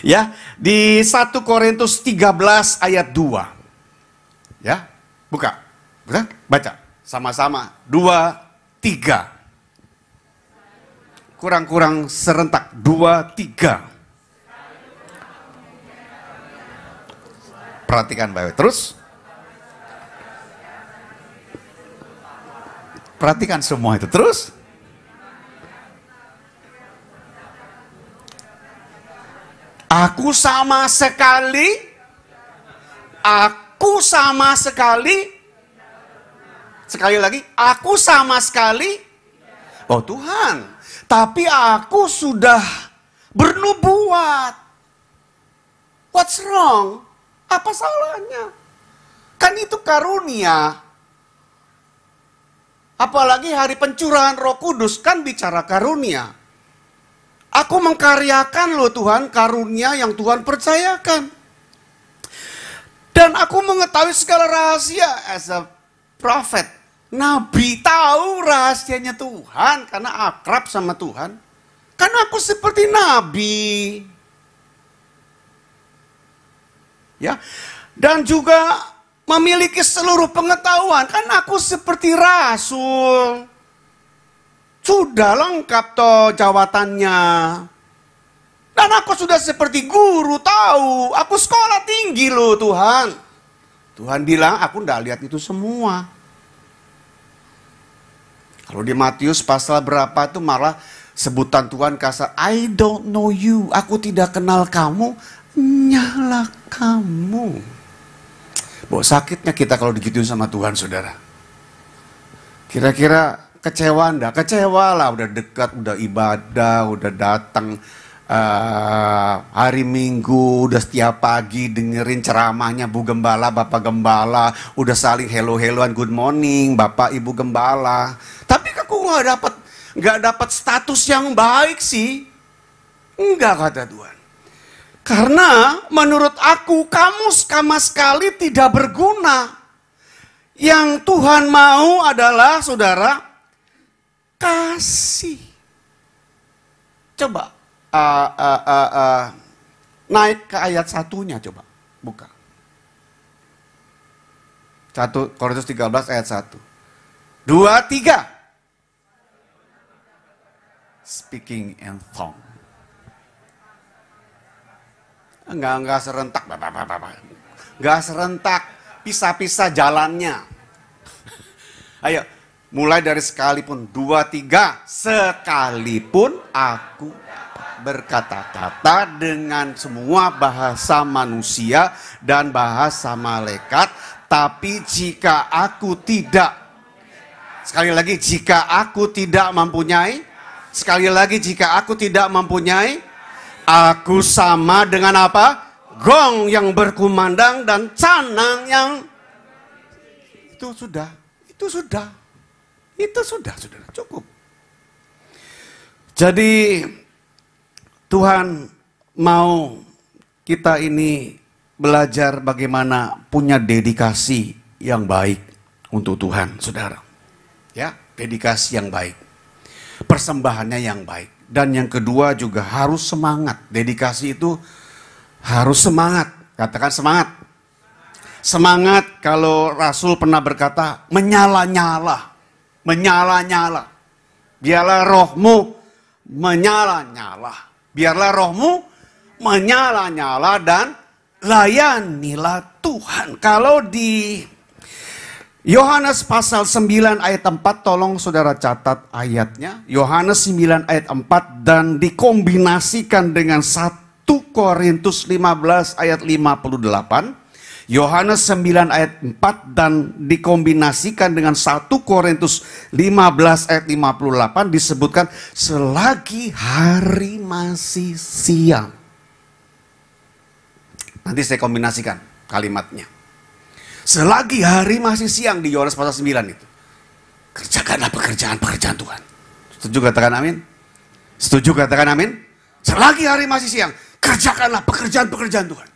Ya, di 1 Korintus 13 ayat 2. Ya, buka. Baca sama-sama. 2, 3. Kurang-kurang serentak. 2, 3. Perhatikan baik. Terus. Perhatikan semua itu. Terus. Aku sama sekali. Sekali lagi. Aku sama sekali. Oh Tuhan. Tapi aku sudah bernubuat. What's wrong? Apa salahnya? Kan itu karunia. Apalagi hari pencurahan Roh Kudus kan bicara karunia. Aku mengkaryakan loh Tuhan karunia yang Tuhan percayakan. Dan aku mengetahui segala rahasia as a prophet. Nabi tahu rahasianya Tuhan karena akrab sama Tuhan. Karena aku seperti nabi. Ya. Dan juga memiliki seluruh pengetahuan. Kan aku seperti rasul. Sudah lengkap toh jawatannya. Dan aku sudah seperti guru tahu. Aku sekolah tinggi loh Tuhan. Tuhan bilang aku tidak lihat itu semua. Kalau di Matius pasal berapa itu malah sebutan Tuhan kasar. I don't know you. Aku tidak kenal kamu. Nyala kamu. Bawa sakitnya kita kalau digituin sama Tuhan saudara. Kira-kira kecewa enggak? Kecewa lah, udah dekat, udah ibadah, udah datang hari Minggu, udah setiap pagi dengerin ceramahnya Bu Gembala, Bapak Gembala, udah saling hello-helloan good morning Bapak Ibu Gembala. Tapi aku nggak dapat nggak dapat status yang baik sih? Enggak, kata Tuhan. Karena menurut aku kamu sama sekali tidak berguna. Yang Tuhan mau adalah, saudara, kasih. Coba naik ke ayat 1-nya, coba buka. 1 Korintus 13 ayat 1. 2, 3. Speaking in tongue. Enggak serentak. Enggak serentak. Pisah-pisah jalannya. Ayo, mulai dari sekalipun. 2, 3. Sekalipun aku berkata-kata dengan semua bahasa manusia dan bahasa malaikat, tapi jika aku tidak, sekali lagi, jika aku tidak mempunyai, sekali lagi, jika aku tidak mempunyai, aku sama dengan apa? Gong yang berkumandang dan canang yang itu sudah, saudara, cukup. Jadi Tuhan mau kita ini belajar bagaimana punya dedikasi yang baik untuk Tuhan, saudara. Ya, dedikasi yang baik. Persembahannya yang baik. Dan yang kedua juga harus semangat. Dedikasi itu harus semangat. Katakan semangat. Semangat, kalau Rasul pernah berkata, menyala-nyala. Menyala-nyala. Biarlah rohmu menyala-nyala. Biarlah rohmu menyala-nyala dan layanilah Tuhan. Kalau di Yohanes pasal 9 ayat 4, tolong saudara catat ayatnya. Yohanes 9 ayat 4 dan dikombinasikan dengan 1 Korintus 15 ayat 58. Yohanes 9 ayat 4 dan dikombinasikan dengan 1 Korintus 15 ayat 58 disebutkan selagi hari masih siang. Nanti saya kombinasikan kalimatnya. Selagi hari masih siang di Yohanes pasal 9 itu. Kerjakanlah pekerjaan-pekerjaan Tuhan. Setuju katakan amin? Setuju katakan amin? Selagi hari masih siang, kerjakanlah pekerjaan-pekerjaan Tuhan.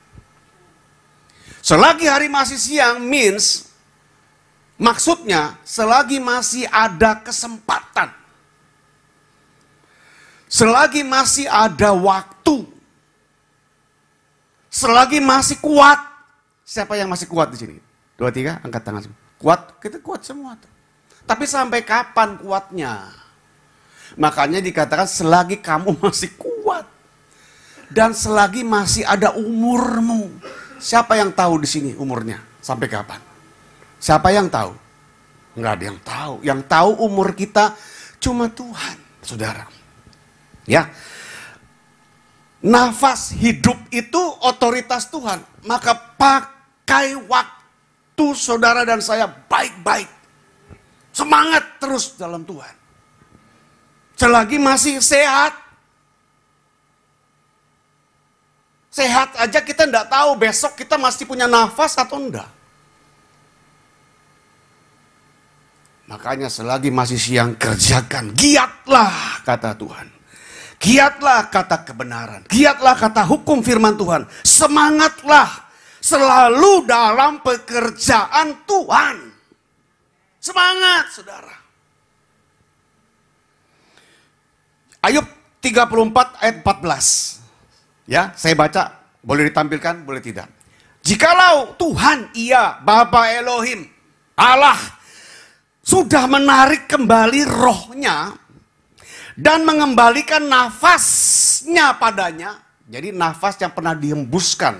Selagi hari masih siang means, maksudnya selagi masih ada kesempatan. Selagi masih ada waktu. Selagi masih kuat. Siapa yang masih kuat di sini? 2, 3, angkat tangan semua. Kuat, kita kuat semua tuh. Tapi sampai kapan kuatnya? Makanya dikatakan selagi kamu masih kuat. Dan selagi masih ada umurmu. Siapa yang tahu di sini umurnya? Sampai kapan? Siapa yang tahu? Enggak ada yang tahu. Yang tahu umur kita cuma Tuhan, saudara. Ya. Nafas hidup itu otoritas Tuhan. Maka pakai waktu saudara dan saya baik-baik. Semangat terus dalam Tuhan. Selagi masih sehat. Sehat aja kita enggak tahu besok kita masih punya nafas atau enggak. Makanya selagi masih siang kerjakan. Giatlah kata Tuhan. Giatlah kata kebenaran. Giatlah kata hukum firman Tuhan. Semangatlah selalu dalam pekerjaan Tuhan. Semangat saudara. Ayub 34 ayat 14. Ya, saya baca, boleh ditampilkan, boleh tidak. Jikalau Tuhan, iya, Bapa Elohim, Allah, sudah menarik kembali rohnya, dan mengembalikan nafasnya padanya, jadi nafas yang pernah dihembuskan,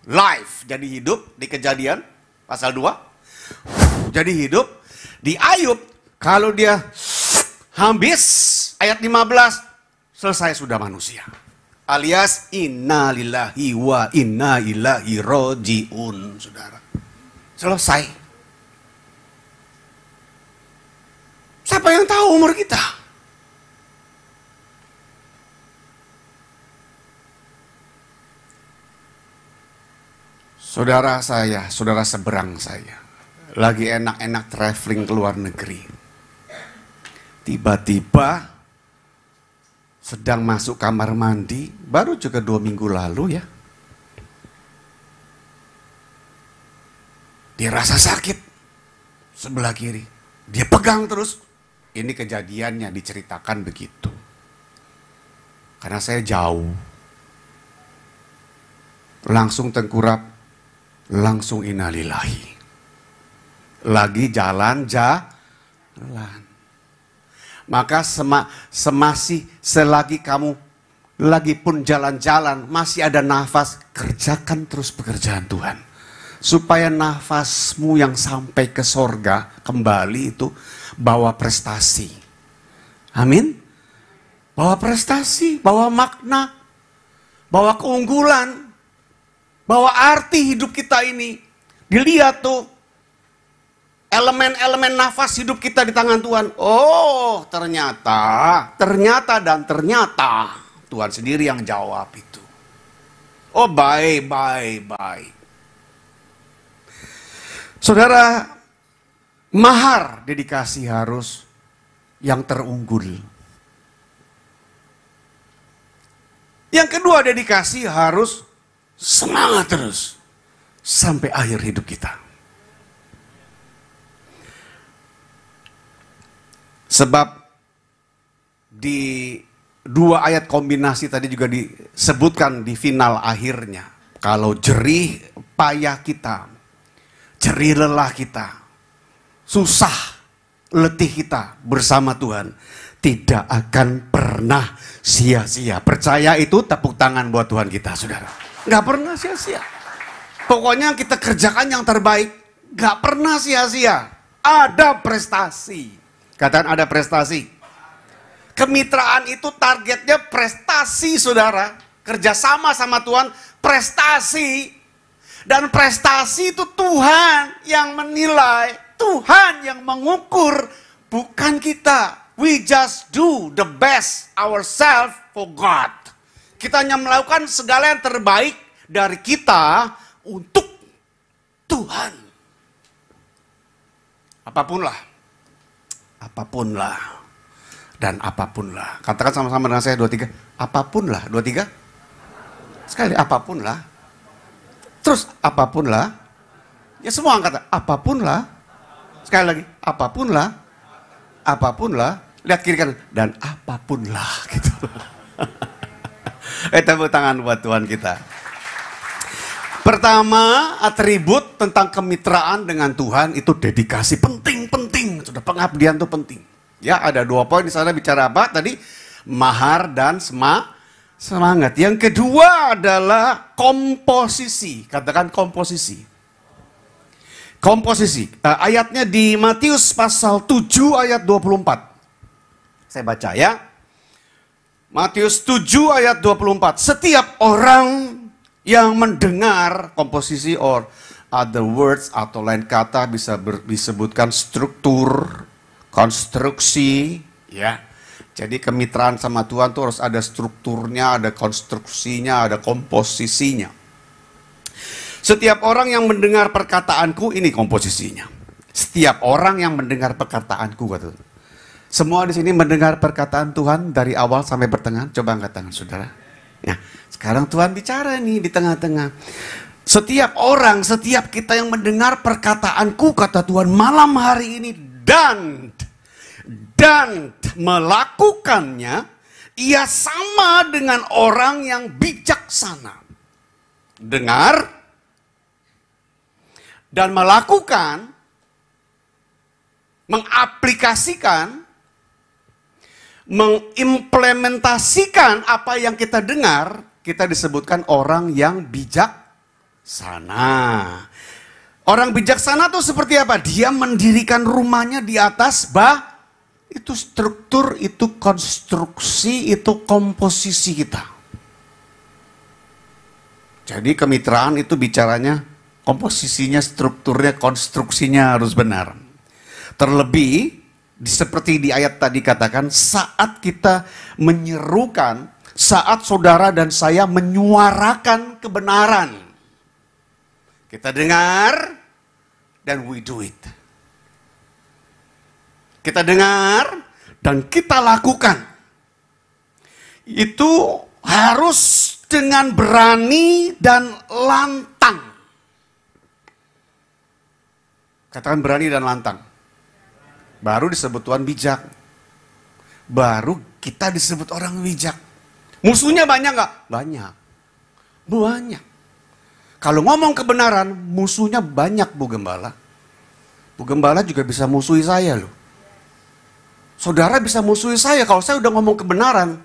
life, jadi hidup, di Kejadian, pasal 2, jadi hidup, di Ayub, kalau dia habis, ayat 15, selesai sudah manusia. Alias inna lillahi wa inna ilaihi roji'un, saudara. Selesai. Siapa yang tahu umur kita? Saudara saya, saudara seberang saya, lagi enak-enak traveling ke luar negeri. Tiba-tiba sedang masuk kamar mandi, baru juga 2 minggu lalu ya. Dia rasa sakit sebelah kiri. Dia pegang terus. Ini kejadiannya diceritakan begitu. Karena saya jauh. Langsung tengkurap, langsung innalillahi. Lagi jalan. Maka selagi kamu lagi pun jalan-jalan, masih ada nafas, kerjakan terus pekerjaan Tuhan. Supaya nafasmu yang sampai ke sorga kembali itu bawa prestasi. Amin. Bawa prestasi, bawa makna, bawa keunggulan, bawa arti hidup kita ini. Dilihat tuh, elemen-elemen nafas hidup kita di tangan Tuhan. Oh, ternyata Tuhan sendiri yang jawab itu. Oh, baik. Saudara, mahar dedikasi harus yang terunggul. Yang kedua, dedikasi harus semangat terus sampai akhir hidup kita. Sebab di 2 ayat kombinasi tadi juga disebutkan di final akhirnya. Kalau jerih payah kita, jerih lelah kita, susah letih kita bersama Tuhan, tidak akan pernah sia-sia. Percaya itu, tepuk tangan buat Tuhan kita, saudara. Gak pernah sia-sia. Pokoknya kita kerjakan yang terbaik, gak pernah sia-sia. Ada prestasi. Katakan ada prestasi. Kemitraan itu targetnya prestasi, saudara. Kerjasama sama Tuhan, prestasi. Dan prestasi itu Tuhan yang menilai, Tuhan yang mengukur, bukan kita. We just do the best ourselves for God. Kita hanya melakukan segala yang terbaik dari kita untuk Tuhan. Apapunlah. Dan apapunlah. Katakan sama-sama dengan saya 2, 3. Apapunlah. 2, 3. Sekali, apapunlah. Terus, apapunlah. Ya semua angkat. Apapunlah. Sekali lagi. Apapunlah. Lihat kiri kanan. Dan apapunlah. Gitu. Tepuk tangan buat Tuhan kita. Pertama, atribut tentang kemitraan dengan Tuhan itu dedikasi. Penting. Sudah, pengabdian itu penting. Ya, ada 2 poin di sana bicara apa tadi? Mahar dan semangat. Yang kedua adalah komposisi. Katakan komposisi. Ayatnya di Matius pasal 7 ayat 24. Saya baca ya. Matius 7 ayat 24. Setiap orang yang mendengar komposisi or other words atau lain kata bisa disebutkan struktur, konstruksi, ya. Jadi kemitraan sama Tuhan itu harus ada strukturnya, ada konstruksinya, ada komposisinya. Setiap orang yang mendengar perkataanku, ini komposisinya. Setiap orang yang mendengar perkataanku, kata. Semua di sini mendengar perkataan Tuhan dari awal sampai pertengahan. Coba angkat tangan, saudara. Ya, sekarang Tuhan bicara nih di tengah-tengah. Setiap orang, setiap kita yang mendengar perkataanku, kata Tuhan malam hari ini, dan melakukannya, ia sama dengan orang yang bijaksana. Dengar dan melakukan, mengaplikasikan, mengimplementasikan apa yang kita dengar, kita disebutkan orang yang bijaksana. Orang bijaksana itu seperti apa? Dia mendirikan rumahnya di atas itu struktur, itu konstruksi, itu komposisi kita. Jadi kemitraan itu bicaranya komposisinya, strukturnya, konstruksinya harus benar. Terlebih seperti di ayat tadi katakan, saat kita menyerukan, saat saudara dan saya menyuarakan kebenaran. Kita dengar dan we do it. Kita dengar dan kita lakukan, itu harus dengan berani dan lantang. Katakan berani dan lantang. Baru disebut Tuhan bijak. Baru kita disebut orang bijak. Musuhnya banyak nggak? Banyak. Banyak. Kalau ngomong kebenaran, musuhnya banyak, Bu Gembala. Bu Gembala juga bisa musuhi saya loh. Saudara bisa musuhi saya kalau saya udah ngomong kebenaran.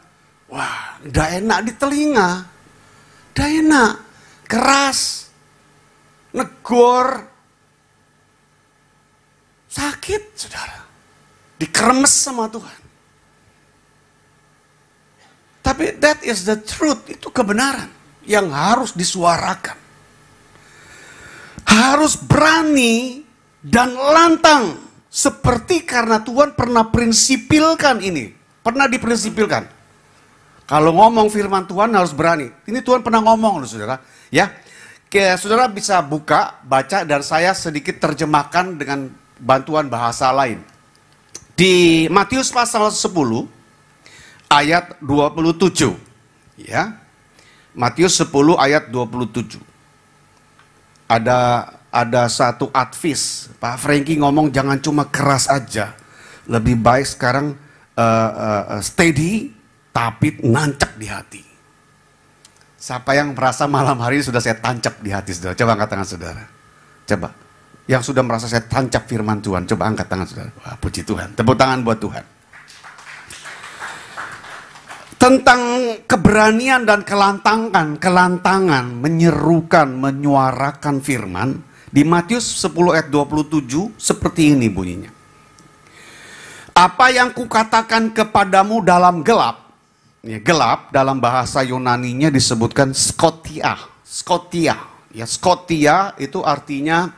Wah, udah enak di telinga. Udah enak. Keras. Negor. Sakit, saudara. Dikeremes sama Tuhan. Tapi that is the truth. Itu kebenaran yang harus disuarakan. Harus berani dan lantang. Seperti karena Tuhan pernah prinsipilkan ini. Pernah diprinsipilkan. Kalau ngomong firman Tuhan harus berani. Ini Tuhan pernah ngomong loh saudara. Ya, saudara bisa buka, baca, dan saya sedikit terjemahkan dengan bantuan bahasa lain. Di Matius pasal 10 ayat 27. Ya. Matius 10 ayat 27. Ada satu advis. Pak Franky ngomong jangan cuma keras aja. Lebih baik sekarang steady tapi nancap di hati. Siapa yang merasa malam hari ini sudah saya tancap di hati saudara? Coba angkat tangan saudara. Coba. Yang sudah merasa saya tancap firman Tuhan, coba angkat tangan saudara. Wah, puji Tuhan. Tepuk tangan buat Tuhan. Tentang keberanian dan kelantangan menyerukan, menyuarakan firman. Di Matius 10 ayat 27 seperti ini bunyinya. Apa yang kukatakan kepadamu dalam gelap. Ya, gelap dalam bahasa Yunaninya disebutkan skotia. Skotia. Ya, skotia itu artinya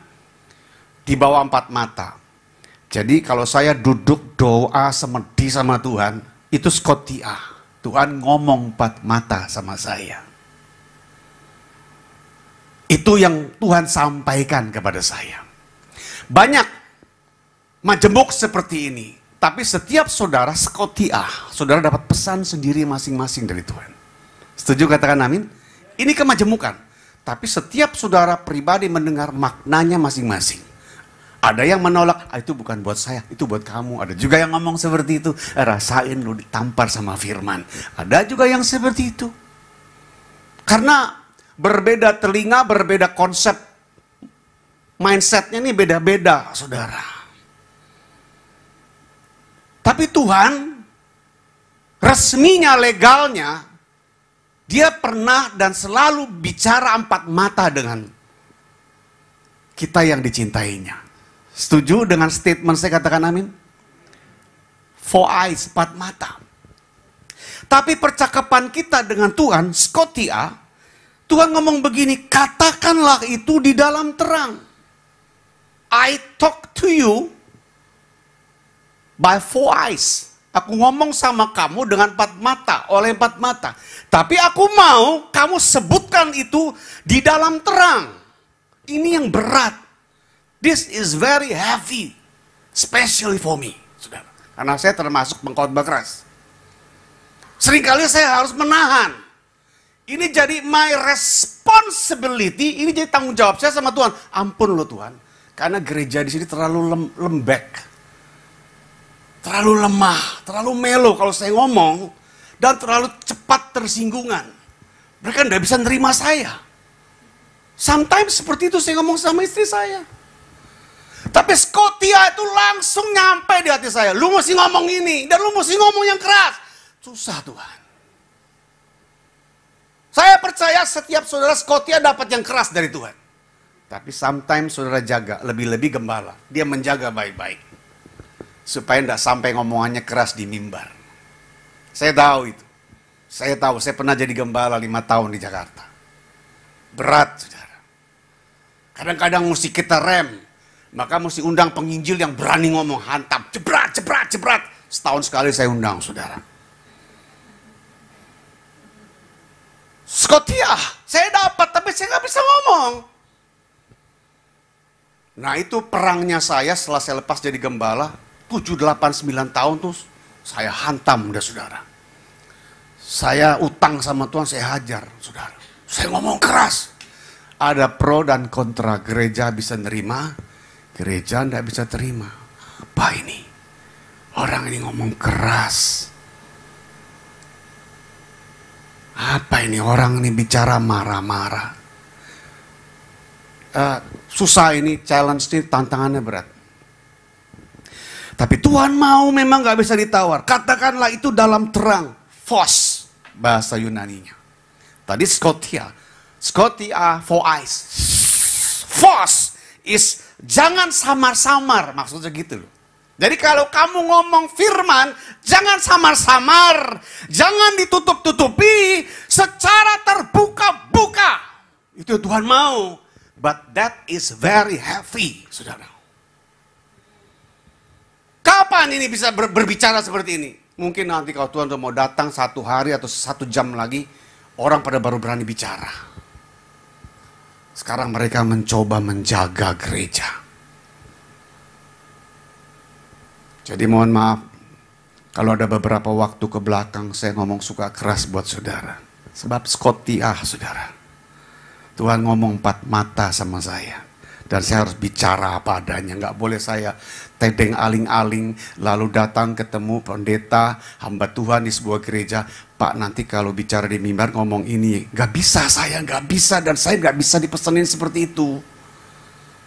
di bawah empat mata. Jadi kalau saya duduk doa semedi sama Tuhan, itu skotia. Tuhan ngomong empat mata sama saya. Itu yang Tuhan sampaikan kepada saya. Banyak majemuk seperti ini. Tapi setiap saudara skotia, saudara dapat pesan sendiri masing-masing dari Tuhan. Setuju katakan amin? Ini kemajemukan. Tapi setiap saudara pribadi mendengar maknanya masing-masing. Ada yang menolak, itu bukan buat saya, itu buat kamu. Ada juga yang ngomong seperti itu, rasain lu ditampar sama firman. Ada juga yang seperti itu. Karena berbeda telinga, berbeda konsep. Mindsetnya ini beda-beda, saudara. Tapi Tuhan, resminya, legalnya, dia pernah dan selalu bicara empat mata dengan kita yang dicintainya. Setuju dengan statement saya katakan amin? Four eyes, empat mata. Tapi percakapan kita dengan Tuhan, skotia, Tuhan ngomong begini, katakanlah itu di dalam terang. I talk to you by four eyes. Aku ngomong sama kamu dengan empat mata, oleh empat mata. Tapi aku mau kamu sebutkan itu di dalam terang. Ini yang berat. This is very heavy, especially for me, saudara. Karena saya termasuk pengkhotbah keras. Seringkali saya harus menahan. Ini jadi my responsibility, ini jadi tanggung jawab saya sama Tuhan. Ampun loh Tuhan, karena gereja di sini terlalu lembek, terlalu lemah, terlalu melo kalau saya ngomong, dan terlalu cepat tersinggungan. Mereka tidak bisa nerima saya. Sometimes seperti itu saya ngomong sama istri saya. Tapi skotia itu langsung nyampe di hati saya. Lu mesti ngomong ini, dan lu mesti ngomong yang keras. Susah Tuhan. Saya percaya setiap saudara skotia dapat yang keras dari Tuhan. Tapi sometimes saudara jaga, lebih-lebih gembala. Dia menjaga baik-baik. Supaya tidak sampai ngomongannya keras di mimbar. Saya tahu itu. Saya tahu, saya pernah jadi gembala 5 tahun di Jakarta. Berat saudara. Kadang-kadang mesti kita rem. Maka mesti undang penginjil yang berani ngomong, hantam, jebrat, jebrat, jebrat. Setahun sekali saya undang, saudara. Skotia, saya dapat, tapi saya nggak bisa ngomong. Nah itu perangnya saya setelah saya lepas jadi gembala, 7, 8, 9 tahun tuh saya hantam, udah saudara. Saya utang sama Tuhan, saya hajar, saudara. Saya ngomong keras. Ada pro dan kontra. Gereja bisa nerima, gereja tidak bisa terima. Apa ini? Orang ini ngomong keras. Apa ini? Orang ini bicara marah-marah. Susah ini, challenge ini, tantangannya berat. Tapi Tuhan mau, memang gak bisa ditawar. Katakanlah itu dalam terang. Phos, bahasa Yunaninya. Tadi Scotia, for eyes. Phos is jangan samar-samar, maksudnya gitu loh. Jadi kalau kamu ngomong firman, jangan samar-samar, jangan ditutup-tutupi, secara terbuka-buka. Itu Tuhan mau. But that is very heavy, saudara. Kapan ini bisa berbicara seperti ini? Mungkin nanti kalau Tuhan mau datang 1 hari atau 1 jam lagi, orang pada baru berani bicara. Sekarang mereka mencoba menjaga gereja. Jadi mohon maaf, kalau ada beberapa waktu ke belakang saya ngomong suka keras buat saudara. Sebab Scotia, saudara. Tuhan ngomong 4 mata sama saya. Dan saya harus bicara apa adanya. Nggak boleh saya tedeng aling-aling, lalu datang ketemu pendeta, hamba Tuhan di sebuah gereja. Pak, nanti kalau bicara di mimbar ngomong ini. Nggak bisa, saya nggak bisa, dan saya nggak bisa dipesenin seperti itu.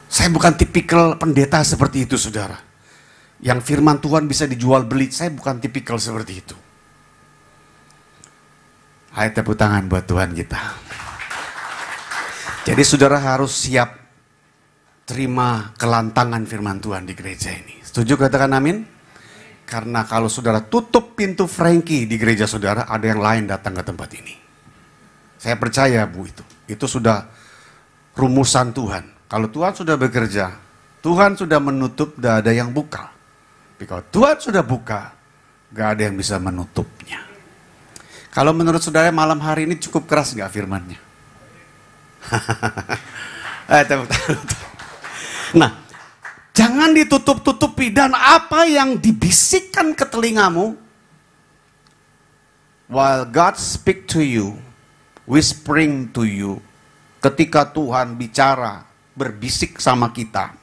Saya bukan tipikal pendeta seperti itu, saudara. Yang firman Tuhan bisa dijual beli, saya bukan tipikal seperti itu. Ayo tepuk tangan buat Tuhan kita. Jadi saudara harus siap terima kelantangan firman Tuhan di gereja ini. Setuju katakan amin? Karena kalau saudara tutup pintu Frankie di gereja saudara, ada yang lain datang ke tempat ini. Saya percaya Bu itu. Itu sudah rumusan Tuhan. Kalau Tuhan sudah bekerja, Tuhan sudah menutup, tidak ada yang buka. Tapi kalau Tuhan sudah buka, gak ada yang bisa menutupnya. Kalau menurut saudara malam hari ini cukup keras gak firmannya? Nah, jangan ditutup-tutupi, dan apa yang dibisikkan ke telingamu, while God speak to you, whispering to you, ketika Tuhan bicara, berbisik sama kita,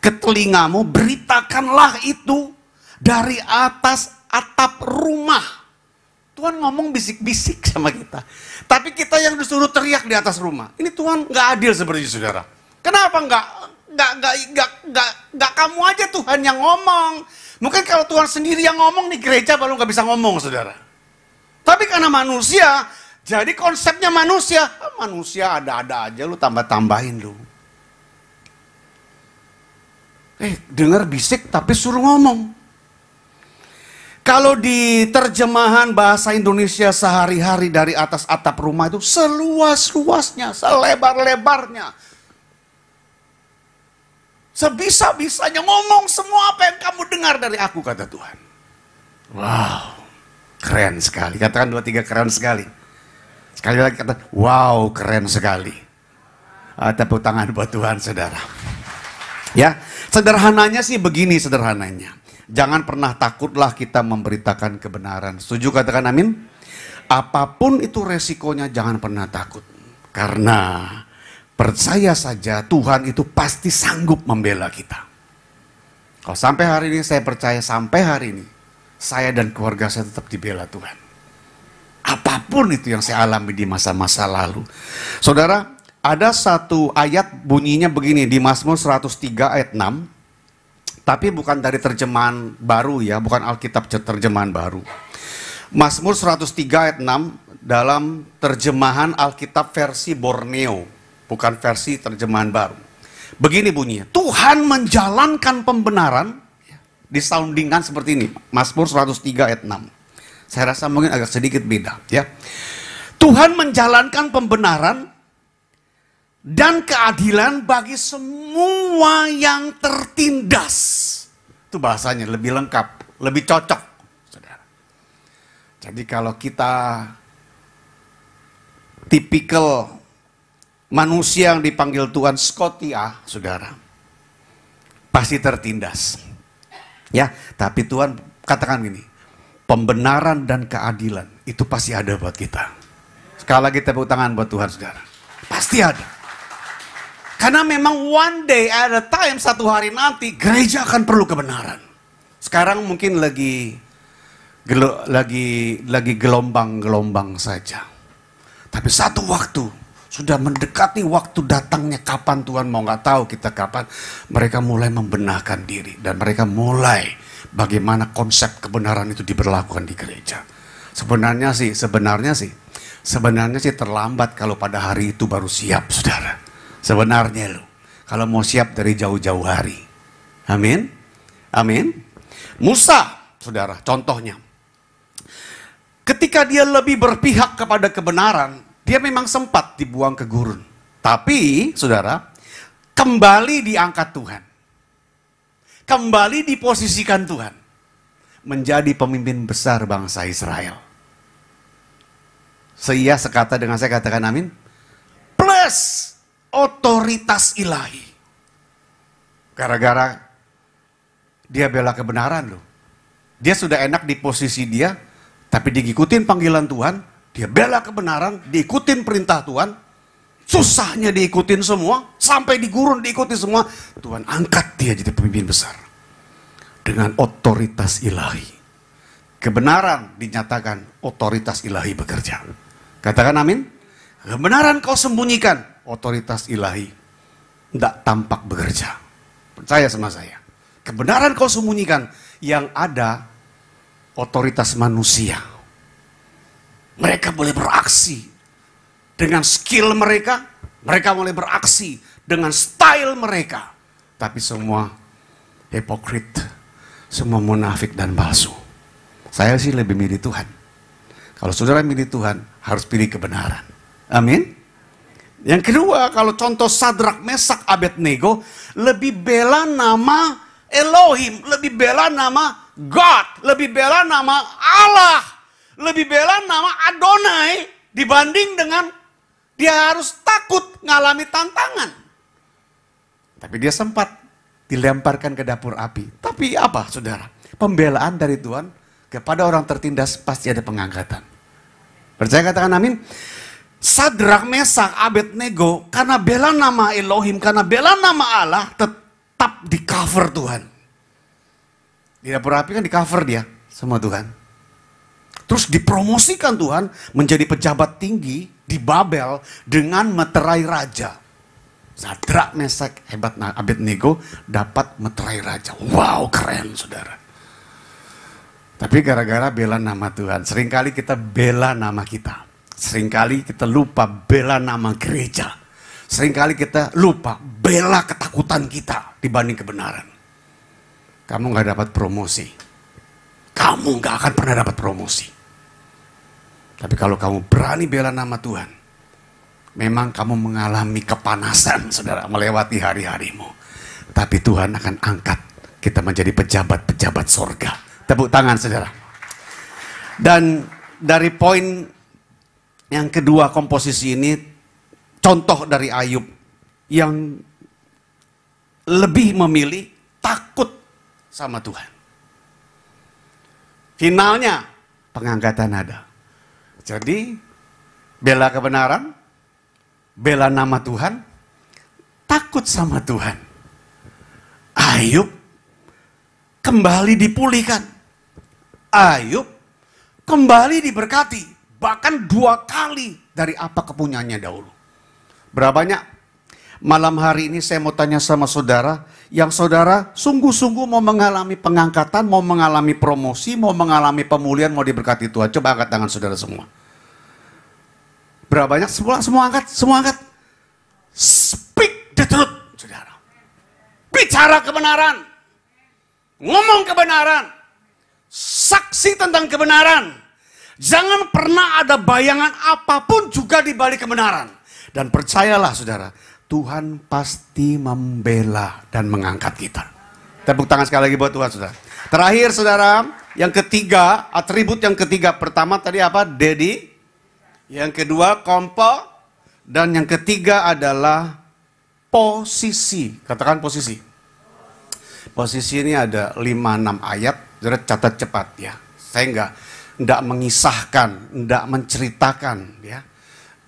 ke telingamu, beritakanlah itu dari atas atap rumah. Tuhan ngomong bisik-bisik sama kita. Tapi kita yang disuruh teriak di atas rumah. Ini Tuhan nggak adil seperti itu, saudara. Kenapa nggak kamu aja Tuhan yang ngomong? Mungkin kalau Tuhan sendiri yang ngomong di gereja baru nggak bisa ngomong, saudara. Tapi karena manusia, jadi konsepnya manusia. Manusia ada-ada aja, lu tambah-tambahin lu. Dengar bisik tapi suruh ngomong. Kalau di terjemahan bahasa Indonesia sehari-hari dari atas atap rumah itu seluas-luasnya, selebar-lebarnya. Sebisa-bisanya ngomong semua apa yang kamu dengar dari aku, kata Tuhan. Wow, keren sekali. Katakan 2-3 keren sekali. Sekali lagi kata, wow, keren sekali. Tepuk tangan buat Tuhan, saudara. Ya, sederhananya sih begini sederhananya. Jangan pernah takutlah kita memberitakan kebenaran. Setuju katakan amin? Apapun itu resikonya jangan pernah takut. Karena percaya saja Tuhan itu pasti sanggup membela kita. Kalau sampai hari ini saya percaya, sampai hari ini saya dan keluarga saya tetap dibela Tuhan. Apapun itu yang saya alami di masa-masa lalu. Saudara, ada satu ayat bunyinya begini di Mazmur 103 ayat 6. Tapi bukan dari terjemahan baru ya, bukan Alkitab terjemahan baru. Mazmur 103 ayat 6 dalam terjemahan Alkitab versi Borneo, bukan versi terjemahan baru. Begini bunyinya, Tuhan menjalankan pembenaran, disoundingkan seperti ini, Mazmur 103 ayat 6. Saya rasa mungkin agak sedikit beda ya. Tuhan menjalankan pembenaran dan keadilan bagi semua yang tertindas. Itu bahasanya lebih lengkap, lebih cocok, saudara. Jadi kalau kita tipikal manusia yang dipanggil Tuhan Scotia, saudara, pasti tertindas. Ya, tapi Tuhan katakan gini, pembenaran dan keadilan itu pasti ada buat kita. Sekali lagi tepuk tangan buat Tuhan, saudara. Pasti ada. Karena memang one day at a time, satu hari nanti gereja akan perlu kebenaran. Sekarang mungkin lagi gelombang-gelombang saja. Tapi satu waktu sudah mendekati waktu datangnya kapan Tuhan mau, nggak tahu kita kapan, mereka mulai membenahkan diri dan mereka mulai bagaimana konsep kebenaran itu diberlakukan di gereja. Sebenarnya sih terlambat kalau pada hari itu baru siap, saudara. Sebenarnya loh, kalau mau siap dari jauh-jauh hari. Amin. Amin. Musa, saudara, contohnya. Ketika dia lebih berpihak kepada kebenaran, dia memang sempat dibuang ke gurun. Tapi, saudara, kembali diangkat Tuhan. Kembali diposisikan Tuhan. Menjadi pemimpin besar bangsa Israel. Seia sekata dengan saya, katakan amin. Plus otoritas ilahi. Gara-gara dia bela kebenaran loh. Dia sudah enak di posisi dia, tapi diikutin panggilan Tuhan, dia bela kebenaran, diikutin perintah Tuhan, susahnya diikutin semua, sampai di gurun diikuti semua, Tuhan angkat dia jadi pemimpin besar. Dengan otoritas ilahi. Kebenaran dinyatakan, otoritas ilahi bekerja. Katakan amin. Kebenaran kau sembunyikan, otoritas ilahi tidak tampak bekerja. Percaya sama saya. Kebenaran kau sembunyikan, yang ada otoritas manusia. Mereka boleh beraksi dengan skill mereka, mereka boleh beraksi dengan style mereka. Tapi semua hipokrit, semua munafik dan palsu. Saya sih lebih milih Tuhan. Kalau saudara milih Tuhan, harus pilih kebenaran. Amin. Yang kedua, kalau contoh Sadrak, Mesak, Abednego, lebih bela nama Elohim, lebih bela nama God, lebih bela nama Allah, lebih bela nama Adonai dibanding dengan dia harus takut ngalami tantangan. Tapi dia sempat dilemparkan ke dapur api. Tapi apa, saudara? Pembelaan dari Tuhan kepada orang tertindas pasti ada pengangkatan. Percaya, katakan amin. Sadrak, Mesak, Abednego, karena bela nama Elohim, karena bela nama Allah, tetap di cover Tuhan. Di dapur api kan di cover dia sama Tuhan. Terus dipromosikan Tuhan menjadi pejabat tinggi di Babel dengan meterai raja. Sadrak, Mesak, Abednego dapat meterai raja. Wow, keren, saudara. Tapi gara-gara bela nama Tuhan, seringkali kita bela nama kita. Seringkali kita lupa bela nama gereja. Seringkali kita lupa bela ketakutan kita dibanding kebenaran. Kamu gak dapat promosi. Kamu gak akan pernah dapat promosi. Tapi kalau kamu berani bela nama Tuhan, memang kamu mengalami kepanasan, saudara, melewati hari-harimu. Tapi Tuhan akan angkat kita menjadi pejabat-pejabat sorga. Tepuk tangan, saudara. Dan dari poin yang kedua komposisi ini, contoh dari Ayub yang lebih memilih takut sama Tuhan. Finalnya pengangkatan ada. Jadi bela kebenaran, bela nama Tuhan, takut sama Tuhan. Ayub kembali dipulihkan. Ayub kembali diberkati. Bahkan 2 kali dari apa kepunyaannya dahulu. Berapa banyak malam hari ini saya mau tanya sama saudara, yang saudara sungguh-sungguh mau mengalami pengangkatan, mau mengalami promosi, mau mengalami pemulihan, mau diberkati Tuhan. Coba angkat tangan saudara semua. Berapa banyak? Semua angkat, semua angkat. Speak the truth, saudara. Bicara kebenaran. Ngomong kebenaran. Saksi tentang kebenaran. Jangan pernah ada bayangan apapun juga di balik kebenaran. Dan percayalah, saudara, Tuhan pasti membela dan mengangkat kita. Tepuk tangan sekali lagi buat Tuhan, saudara. Terakhir, saudara, yang ketiga, atribut yang ketiga. Pertama tadi apa? Dedi. Yang kedua, kompo. Dan yang ketiga adalah posisi. Katakan posisi. Posisi ini ada 5-6 ayat. Saudara catat cepat ya. Saya enggak mengisahkan, enggak menceritakan, ya,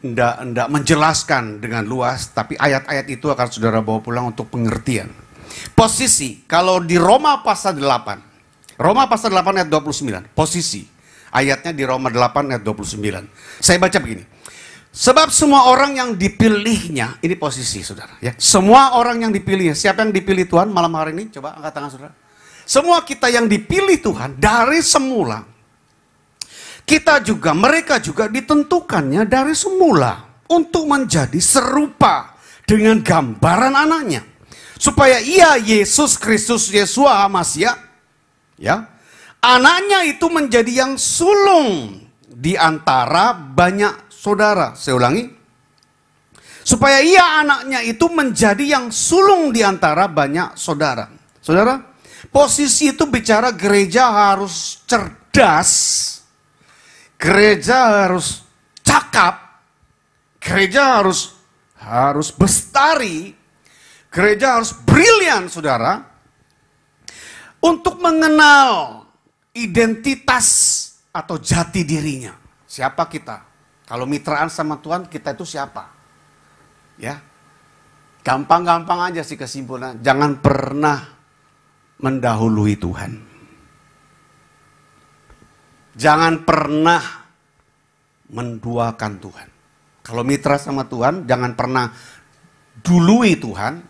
enggak menjelaskan dengan luas, tapi ayat-ayat itu akan saudara bawa pulang untuk pengertian. Posisi, kalau di Roma pasal 8, Roma pasal 8 ayat 29, posisi, ayatnya di Roma 8 ayat 29. Saya baca begini. Sebab semua orang yang dipilihnya, ini posisi saudara, ya. Semua orang yang dipilihnya, siapa yang dipilih Tuhan malam hari ini? Coba angkat tangan saudara. Semua kita yang dipilih Tuhan dari semula, kita juga, mereka juga ditentukannya dari semula untuk menjadi serupa dengan gambaran anaknya, supaya ia, Yesus Kristus Yesua Hamasiah, ya, anaknya itu menjadi yang sulung di antara banyak saudara. Saya ulangi, supaya ia, anaknya itu menjadi yang sulung di antara banyak saudara. Saudara, posisi itu bicara gereja harus cerdas, gereja harus cakap, gereja harus bestari, gereja harus brilian, saudara, untuk mengenal identitas atau jati dirinya. Siapa kita? Kalau mitraan sama Tuhan, kita itu siapa? Ya, gampang-gampang aja sih kesimpulan. Jangan pernah mendahului Tuhan. Jangan pernah menduakan Tuhan. Kalau mitra sama Tuhan, jangan pernah dului Tuhan.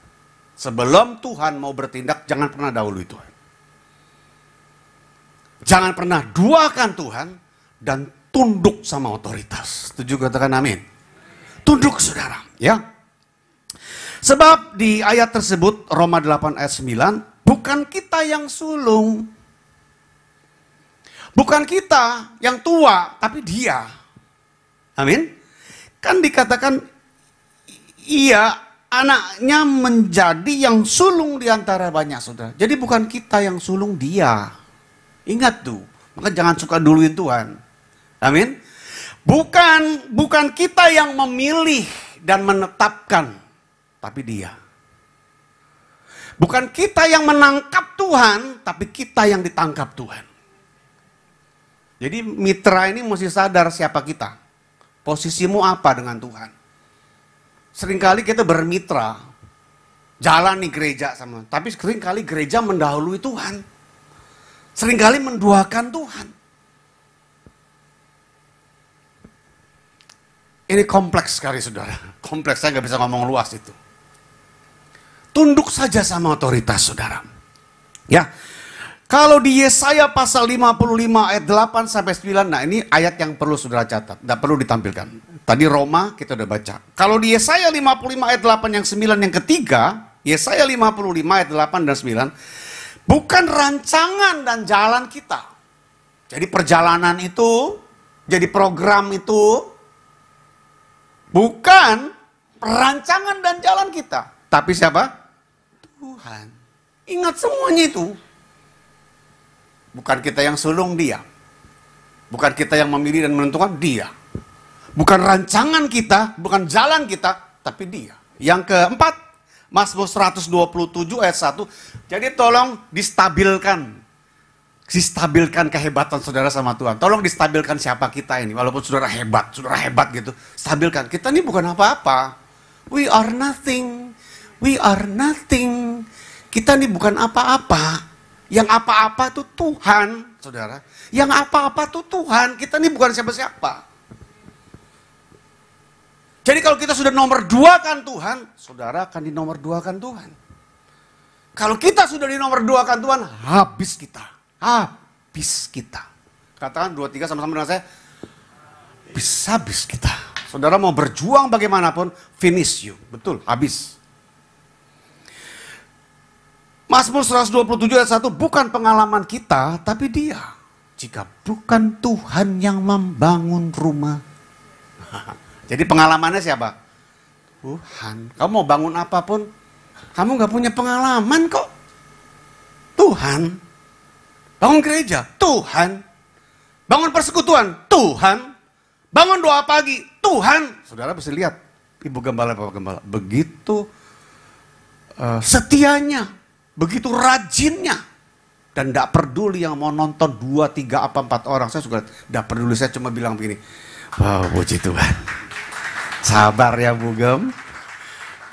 Sebelum Tuhan mau bertindak, jangan pernah dahului Tuhan. Jangan pernah duakan Tuhan dan tunduk sama otoritas. Setuju, katakan amin. Tunduk, saudara, ya. Sebab di ayat tersebut, Roma 8 ayat 9, bukan kita yang sulung, bukan kita yang tua, tapi dia. Amin. Kan dikatakan, ia, anaknya menjadi yang sulung di antara banyak saudara. Jadi bukan kita yang sulung, dia. Ingat tuh, maka jangan suka duluin Tuhan. Amin. Bukan kita yang memilih dan menetapkan, tapi dia. Bukan kita yang menangkap Tuhan, tapi kita yang ditangkap Tuhan. Jadi mitra ini mesti sadar siapa kita. Posisimu apa dengan Tuhan. Seringkali kita bermitra, jalan nih gereja sama, tapi seringkali gereja mendahului Tuhan. Seringkali menduakan Tuhan. Ini kompleks sekali, saudara. Kompleks, saya nggak bisa ngomong luas itu. Tunduk saja sama otoritas, saudara. Ya, kalau di Yesaya pasal 55 ayat 8 sampai 9, nah ini ayat yang perlu saudara catat, nggak perlu ditampilkan. Tadi Roma kita udah baca. Kalau di Yesaya 55 ayat 8 yang 9 yang ketiga, Yesaya 55 ayat 8 dan 9, bukan rancangan dan jalan kita. Jadi perjalanan itu, jadi program itu, bukan rancangan dan jalan kita. Tapi siapa? Tuhan. Ingat semuanya itu. Bukan kita yang sulung, dia. Bukan kita yang memilih dan menentukan, dia. Bukan rancangan kita, bukan jalan kita, tapi dia. Yang keempat, Mazmur 127 ayat 1. Jadi tolong distabilkan kehebatan saudara sama Tuhan. Tolong distabilkan siapa kita ini. Walaupun saudara hebat gitu. Stabilkan. Kita ini bukan apa-apa. We are nothing. We are nothing. Kita ini bukan apa-apa. Yang apa-apa itu Tuhan, saudara. Yang apa-apa itu Tuhan. Kita ini bukan siapa-siapa. Jadi kalau kita sudah nomor duakan Tuhan, saudara akan di nomor duakan Tuhan. Kalau kita sudah di nomor duakan Tuhan, habis kita. Habis kita. Katakan 2-3 sama-sama dengan saya. Habis kita. Saudara mau berjuang bagaimanapun, finish you. Betul, habis. Mazmur 127 ayat 1, bukan pengalaman kita, tapi dia. Jika bukan Tuhan yang membangun rumah. Jadi pengalamannya siapa? Tuhan. Kamu mau bangun apapun, kamu gak punya pengalaman kok. Tuhan. Bangun gereja, Tuhan. Bangun persekutuan, Tuhan. Bangun doa pagi, Tuhan. Saudara bisa lihat, Ibu Gembala, Bapak Gembala, begitu setianya, begitu rajinnya Dan tidak peduli yang mau nonton 2, 3, apa 4 orang. Saya juga tidak peduli, saya cuma bilang begini. Wow, puji Tuhan. Sabar ya Bugem.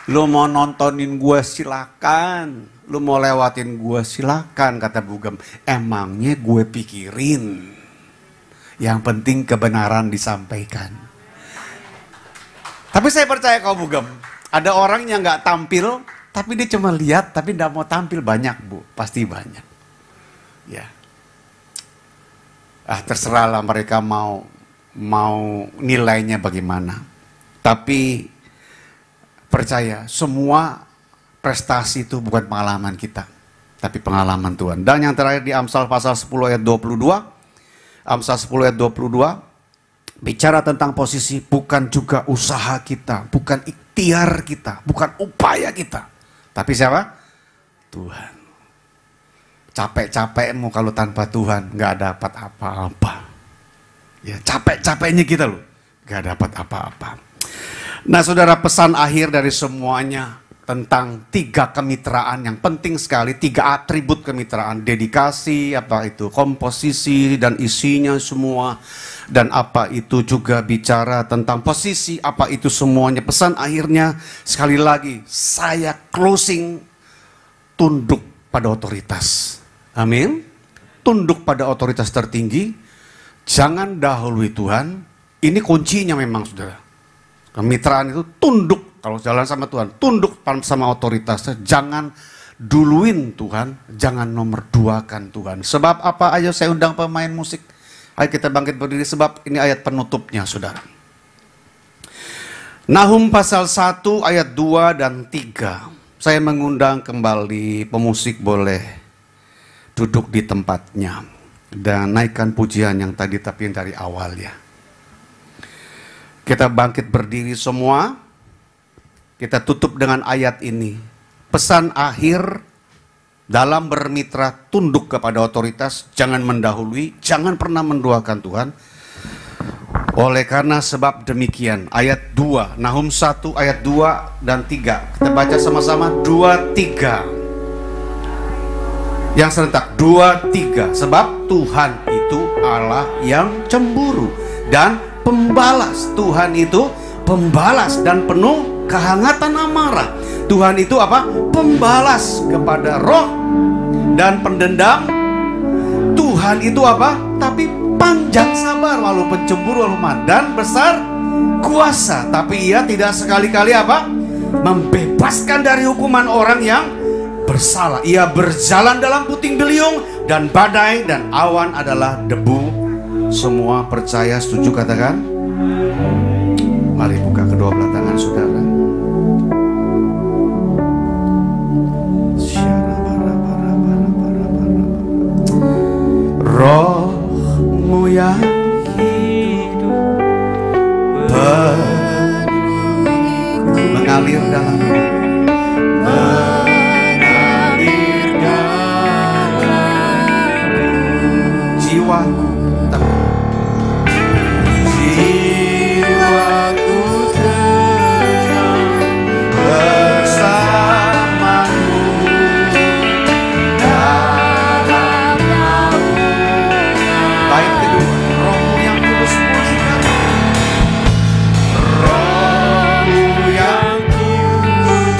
Lu mau nontonin gue silakan. Lu mau lewatin gue silakan, kata Bugem. Emangnya gue pikirin. Yang penting kebenaran disampaikan. Tapi saya percaya kau Bugem. Ada orang yang nggak tampil, tapi dia cuma lihat, tapi tidak mau tampil. Banyak Bu, pasti banyak. Ya, terserahlah mereka mau nilainya bagaimana. Tapi percaya, semua prestasi itu bukan pengalaman kita, tapi pengalaman Tuhan. Dan yang terakhir di Amsal pasal 10 ayat 22, Amsal 10 ayat 22, bicara tentang posisi, bukan juga usaha kita, bukan ikhtiar kita, bukan upaya kita, tapi siapa? Tuhan. Capek-capekmu kalau tanpa Tuhan nggak dapat apa-apa. Ya, capek-capeknya kita loh, nggak dapat apa-apa. Nah saudara, pesan akhir dari semuanya tentang 3 kemitraan yang penting sekali, 3 atribut kemitraan. Dedikasi, apa itu komposisi dan isinya semua. Dan apa itu juga bicara tentang posisi, apa itu semuanya. Pesan akhirnya sekali lagi, saya closing, tunduk pada otoritas. Amin. Tunduk pada otoritas tertinggi. Jangan dahului Tuhan. Ini kuncinya memang saudara. Kemitraan itu tunduk. Kalau jalan sama Tuhan, tunduk sama otoritasnya. Jangan duluin Tuhan. Jangan nomor 2-kan Tuhan. Sebab apa? Ayo saya undang pemain musik. Ayo kita bangkit berdiri sebab ini ayat penutupnya saudara. Nahum pasal 1 ayat 2 dan 3. Saya mengundang kembali pemusik boleh duduk di tempatnya dan naikkan pujian yang tadi tapi yang dari awal ya. Kita bangkit berdiri semua. Kita tutup dengan ayat ini. Pesan akhir dalam bermitra, tunduk kepada otoritas, jangan mendahului, jangan pernah menduakan Tuhan. Oleh karena sebab demikian, ayat 2, Nahum 1 ayat 2 dan 3. Kita baca sama-sama 2, 3. Yang serentak 2, 3. Sebab Tuhan itu Allah yang cemburu dan pembalas. Tuhan itu pembalas dan penuh kehangatan amarah. Tuhan itu apa? Pembalas kepada roh dan pendendam. Tuhan itu apa? Tapi panjang sabar, lalu pencemburu, lalu marah, dan besar kuasa. Tapi ia tidak sekali-kali apa? Membebaskan dari hukuman orang yang bersalah. Ia berjalan dalam puting beliung dan badai dan awan adalah debu. Semua percaya, setuju katakan? Mari buka kedua belah tangan saudara. Rohmu yang hidup mengalir dalam jiwaku, jiwaku tenang bersamamu dalam naungan. Bait kedua, rohmu yang kudus pulihkan, rohmu yang kudus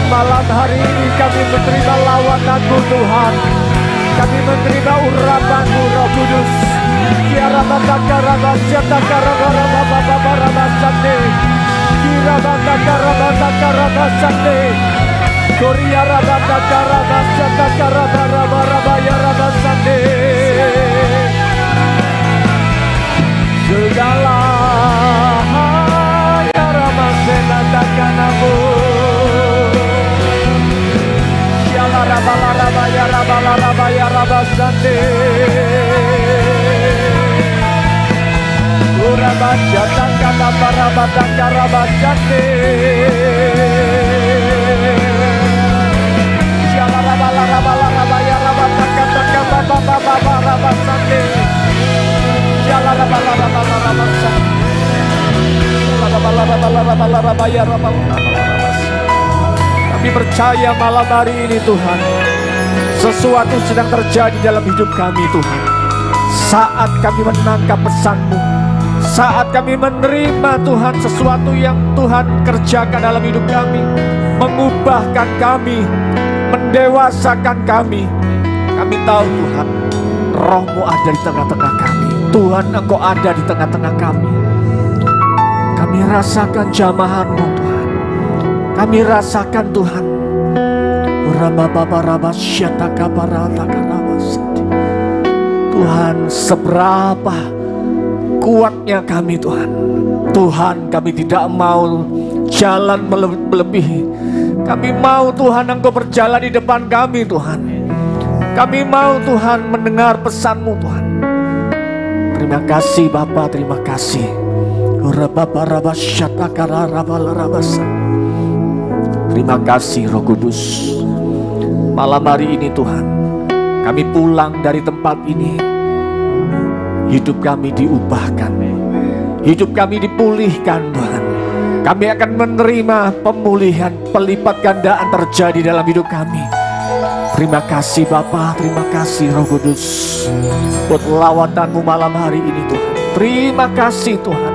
Malam hari ini kami menerima lawanan-Mu Tuhan. Kami menerima urapan-Mu Roh Kudus. Segala Senatakanmu Syala rabala rabaya rabala rabaya rabasande Urabajatangkana parabatangka rabasande Syala rabala rabala rabaya rabatangka baba rabasande Syala rabala rabala rabasande Kami percaya malam hari ini Tuhan, sesuatu sedang terjadi dalam hidup kami Tuhan. Saat kami menangkap pesan-Mu, saat kami menerima Tuhan sesuatu yang Tuhan kerjakan dalam hidup kami, mengubahkan kami, mendewasakan kami. Kami tahu Tuhan, Roh-Mu ada di tengah-tengah kami. Tuhan, Engkau ada di tengah-tengah kami. Kami rasakan jamahan-Mu Tuhan. Kami rasakan Tuhan. Tuhan, seberapa kuatnya kami Tuhan. Tuhan, kami tidak mau jalan melebihi. Kami mau Tuhan Engkau berjalan di depan kami Tuhan. Kami mau Tuhan mendengar pesan-Mu Tuhan. Terima kasih Bapa, terima kasih. Terima kasih Roh Kudus. Malam hari ini Tuhan, kami pulang dari tempat ini, hidup kami diubahkan, hidup kami dipulihkan Tuhan. Kami akan menerima pemulihan, pelipat gandaan terjadi dalam hidup kami. Terima kasih Bapa, terima kasih Roh Kudus buat lawatan-Mu malam hari ini Tuhan. Terima kasih Tuhan.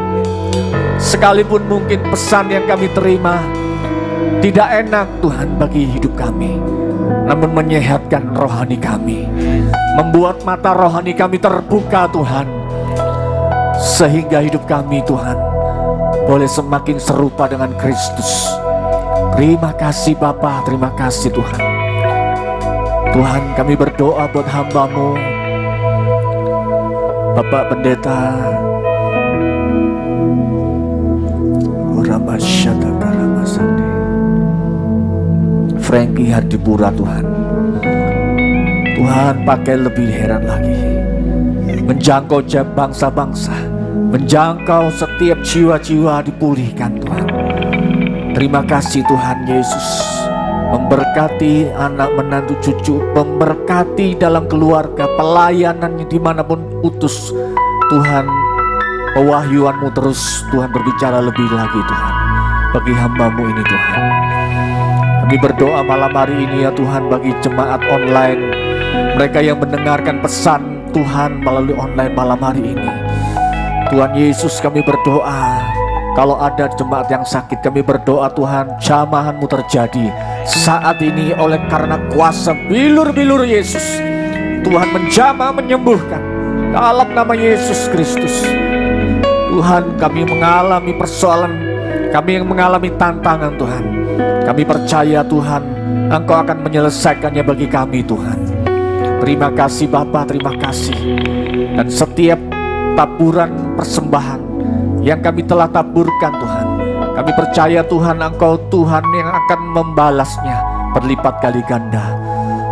Sekalipun mungkin pesan yang kami terima tidak enak Tuhan bagi hidup kami, namun menyehatkan rohani kami, membuat mata rohani kami terbuka Tuhan, sehingga hidup kami Tuhan boleh semakin serupa dengan Kristus. Terima kasih Bapa, terima kasih Tuhan. Tuhan, kami berdoa buat hamba-Mu Bapak Pendeta Frankie Hardipura Tuhan. Tuhan, pakai lebih heran lagi, menjangkau bangsa-bangsa, menjangkau setiap jiwa-jiwa, dipulihkan Tuhan. Terima kasih Tuhan Yesus, memberkati anak menantu cucu, memberkati dalam keluarga, pelayanan dimanapun utus Tuhan. Pewahyuan-Mu terus Tuhan berbicara lebih lagi Tuhan bagi hamba-Mu ini Tuhan. Kami berdoa malam hari ini ya Tuhan bagi jemaat online, mereka yang mendengarkan pesan Tuhan melalui online malam hari ini. Tuhan Yesus, kami berdoa kalau ada jemaat yang sakit, kami berdoa Tuhan jamahan-Mu terjadi saat ini oleh karena kuasa bilur-bilur Yesus. Tuhan menjamah, menyembuhkan dalam nama Yesus Kristus. Tuhan, kami mengalami persoalan, kami yang mengalami tantangan Tuhan. Kami percaya Tuhan, Engkau akan menyelesaikannya bagi kami Tuhan. Terima kasih Bapa, terima kasih. Dan setiap taburan persembahan yang kami telah taburkan Tuhan, kami percaya Tuhan, Engkau Tuhan yang akan membalasnya berlipat kali ganda.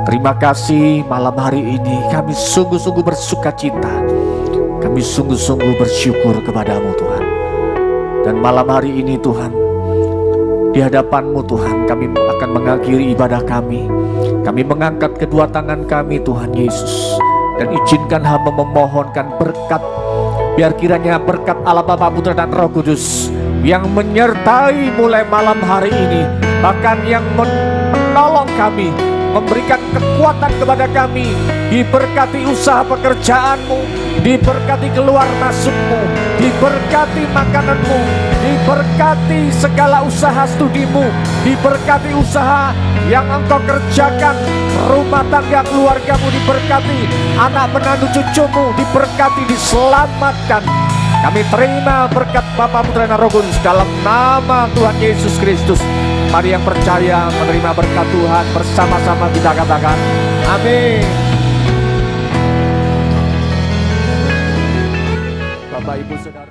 Terima kasih malam hari ini, kami sungguh-sungguh bersuka cita. Kami sungguh-sungguh bersyukur kepadamu Tuhan. Dan malam hari ini Tuhan, di hadapan-Mu Tuhan, kami akan mengakhiri ibadah kami. Kami mengangkat kedua tangan kami Tuhan Yesus, dan izinkan hamba memohonkan berkat Biar kiranya berkat Allah Bapa, Putra dan Roh Kudus yang menyertai mulai malam hari ini, bahkan yang menolong kami, memberikan kekuatan kepada kami. Diberkati usaha pekerjaanmu, diberkati keluar masukmu, diberkati makananmu, diberkati segala usaha studimu, diberkati usaha yang engkau kerjakan, rumah tangga keluargamu diberkati, anak menantu cucumu diberkati, diselamatkan. Kami terima berkat Bapa, Putra dan Roh Kudus dalam nama Tuhan Yesus Kristus. Mari yang percaya menerima berkat Tuhan, bersama-sama kita katakan amin. Bapak Ibu Saudara.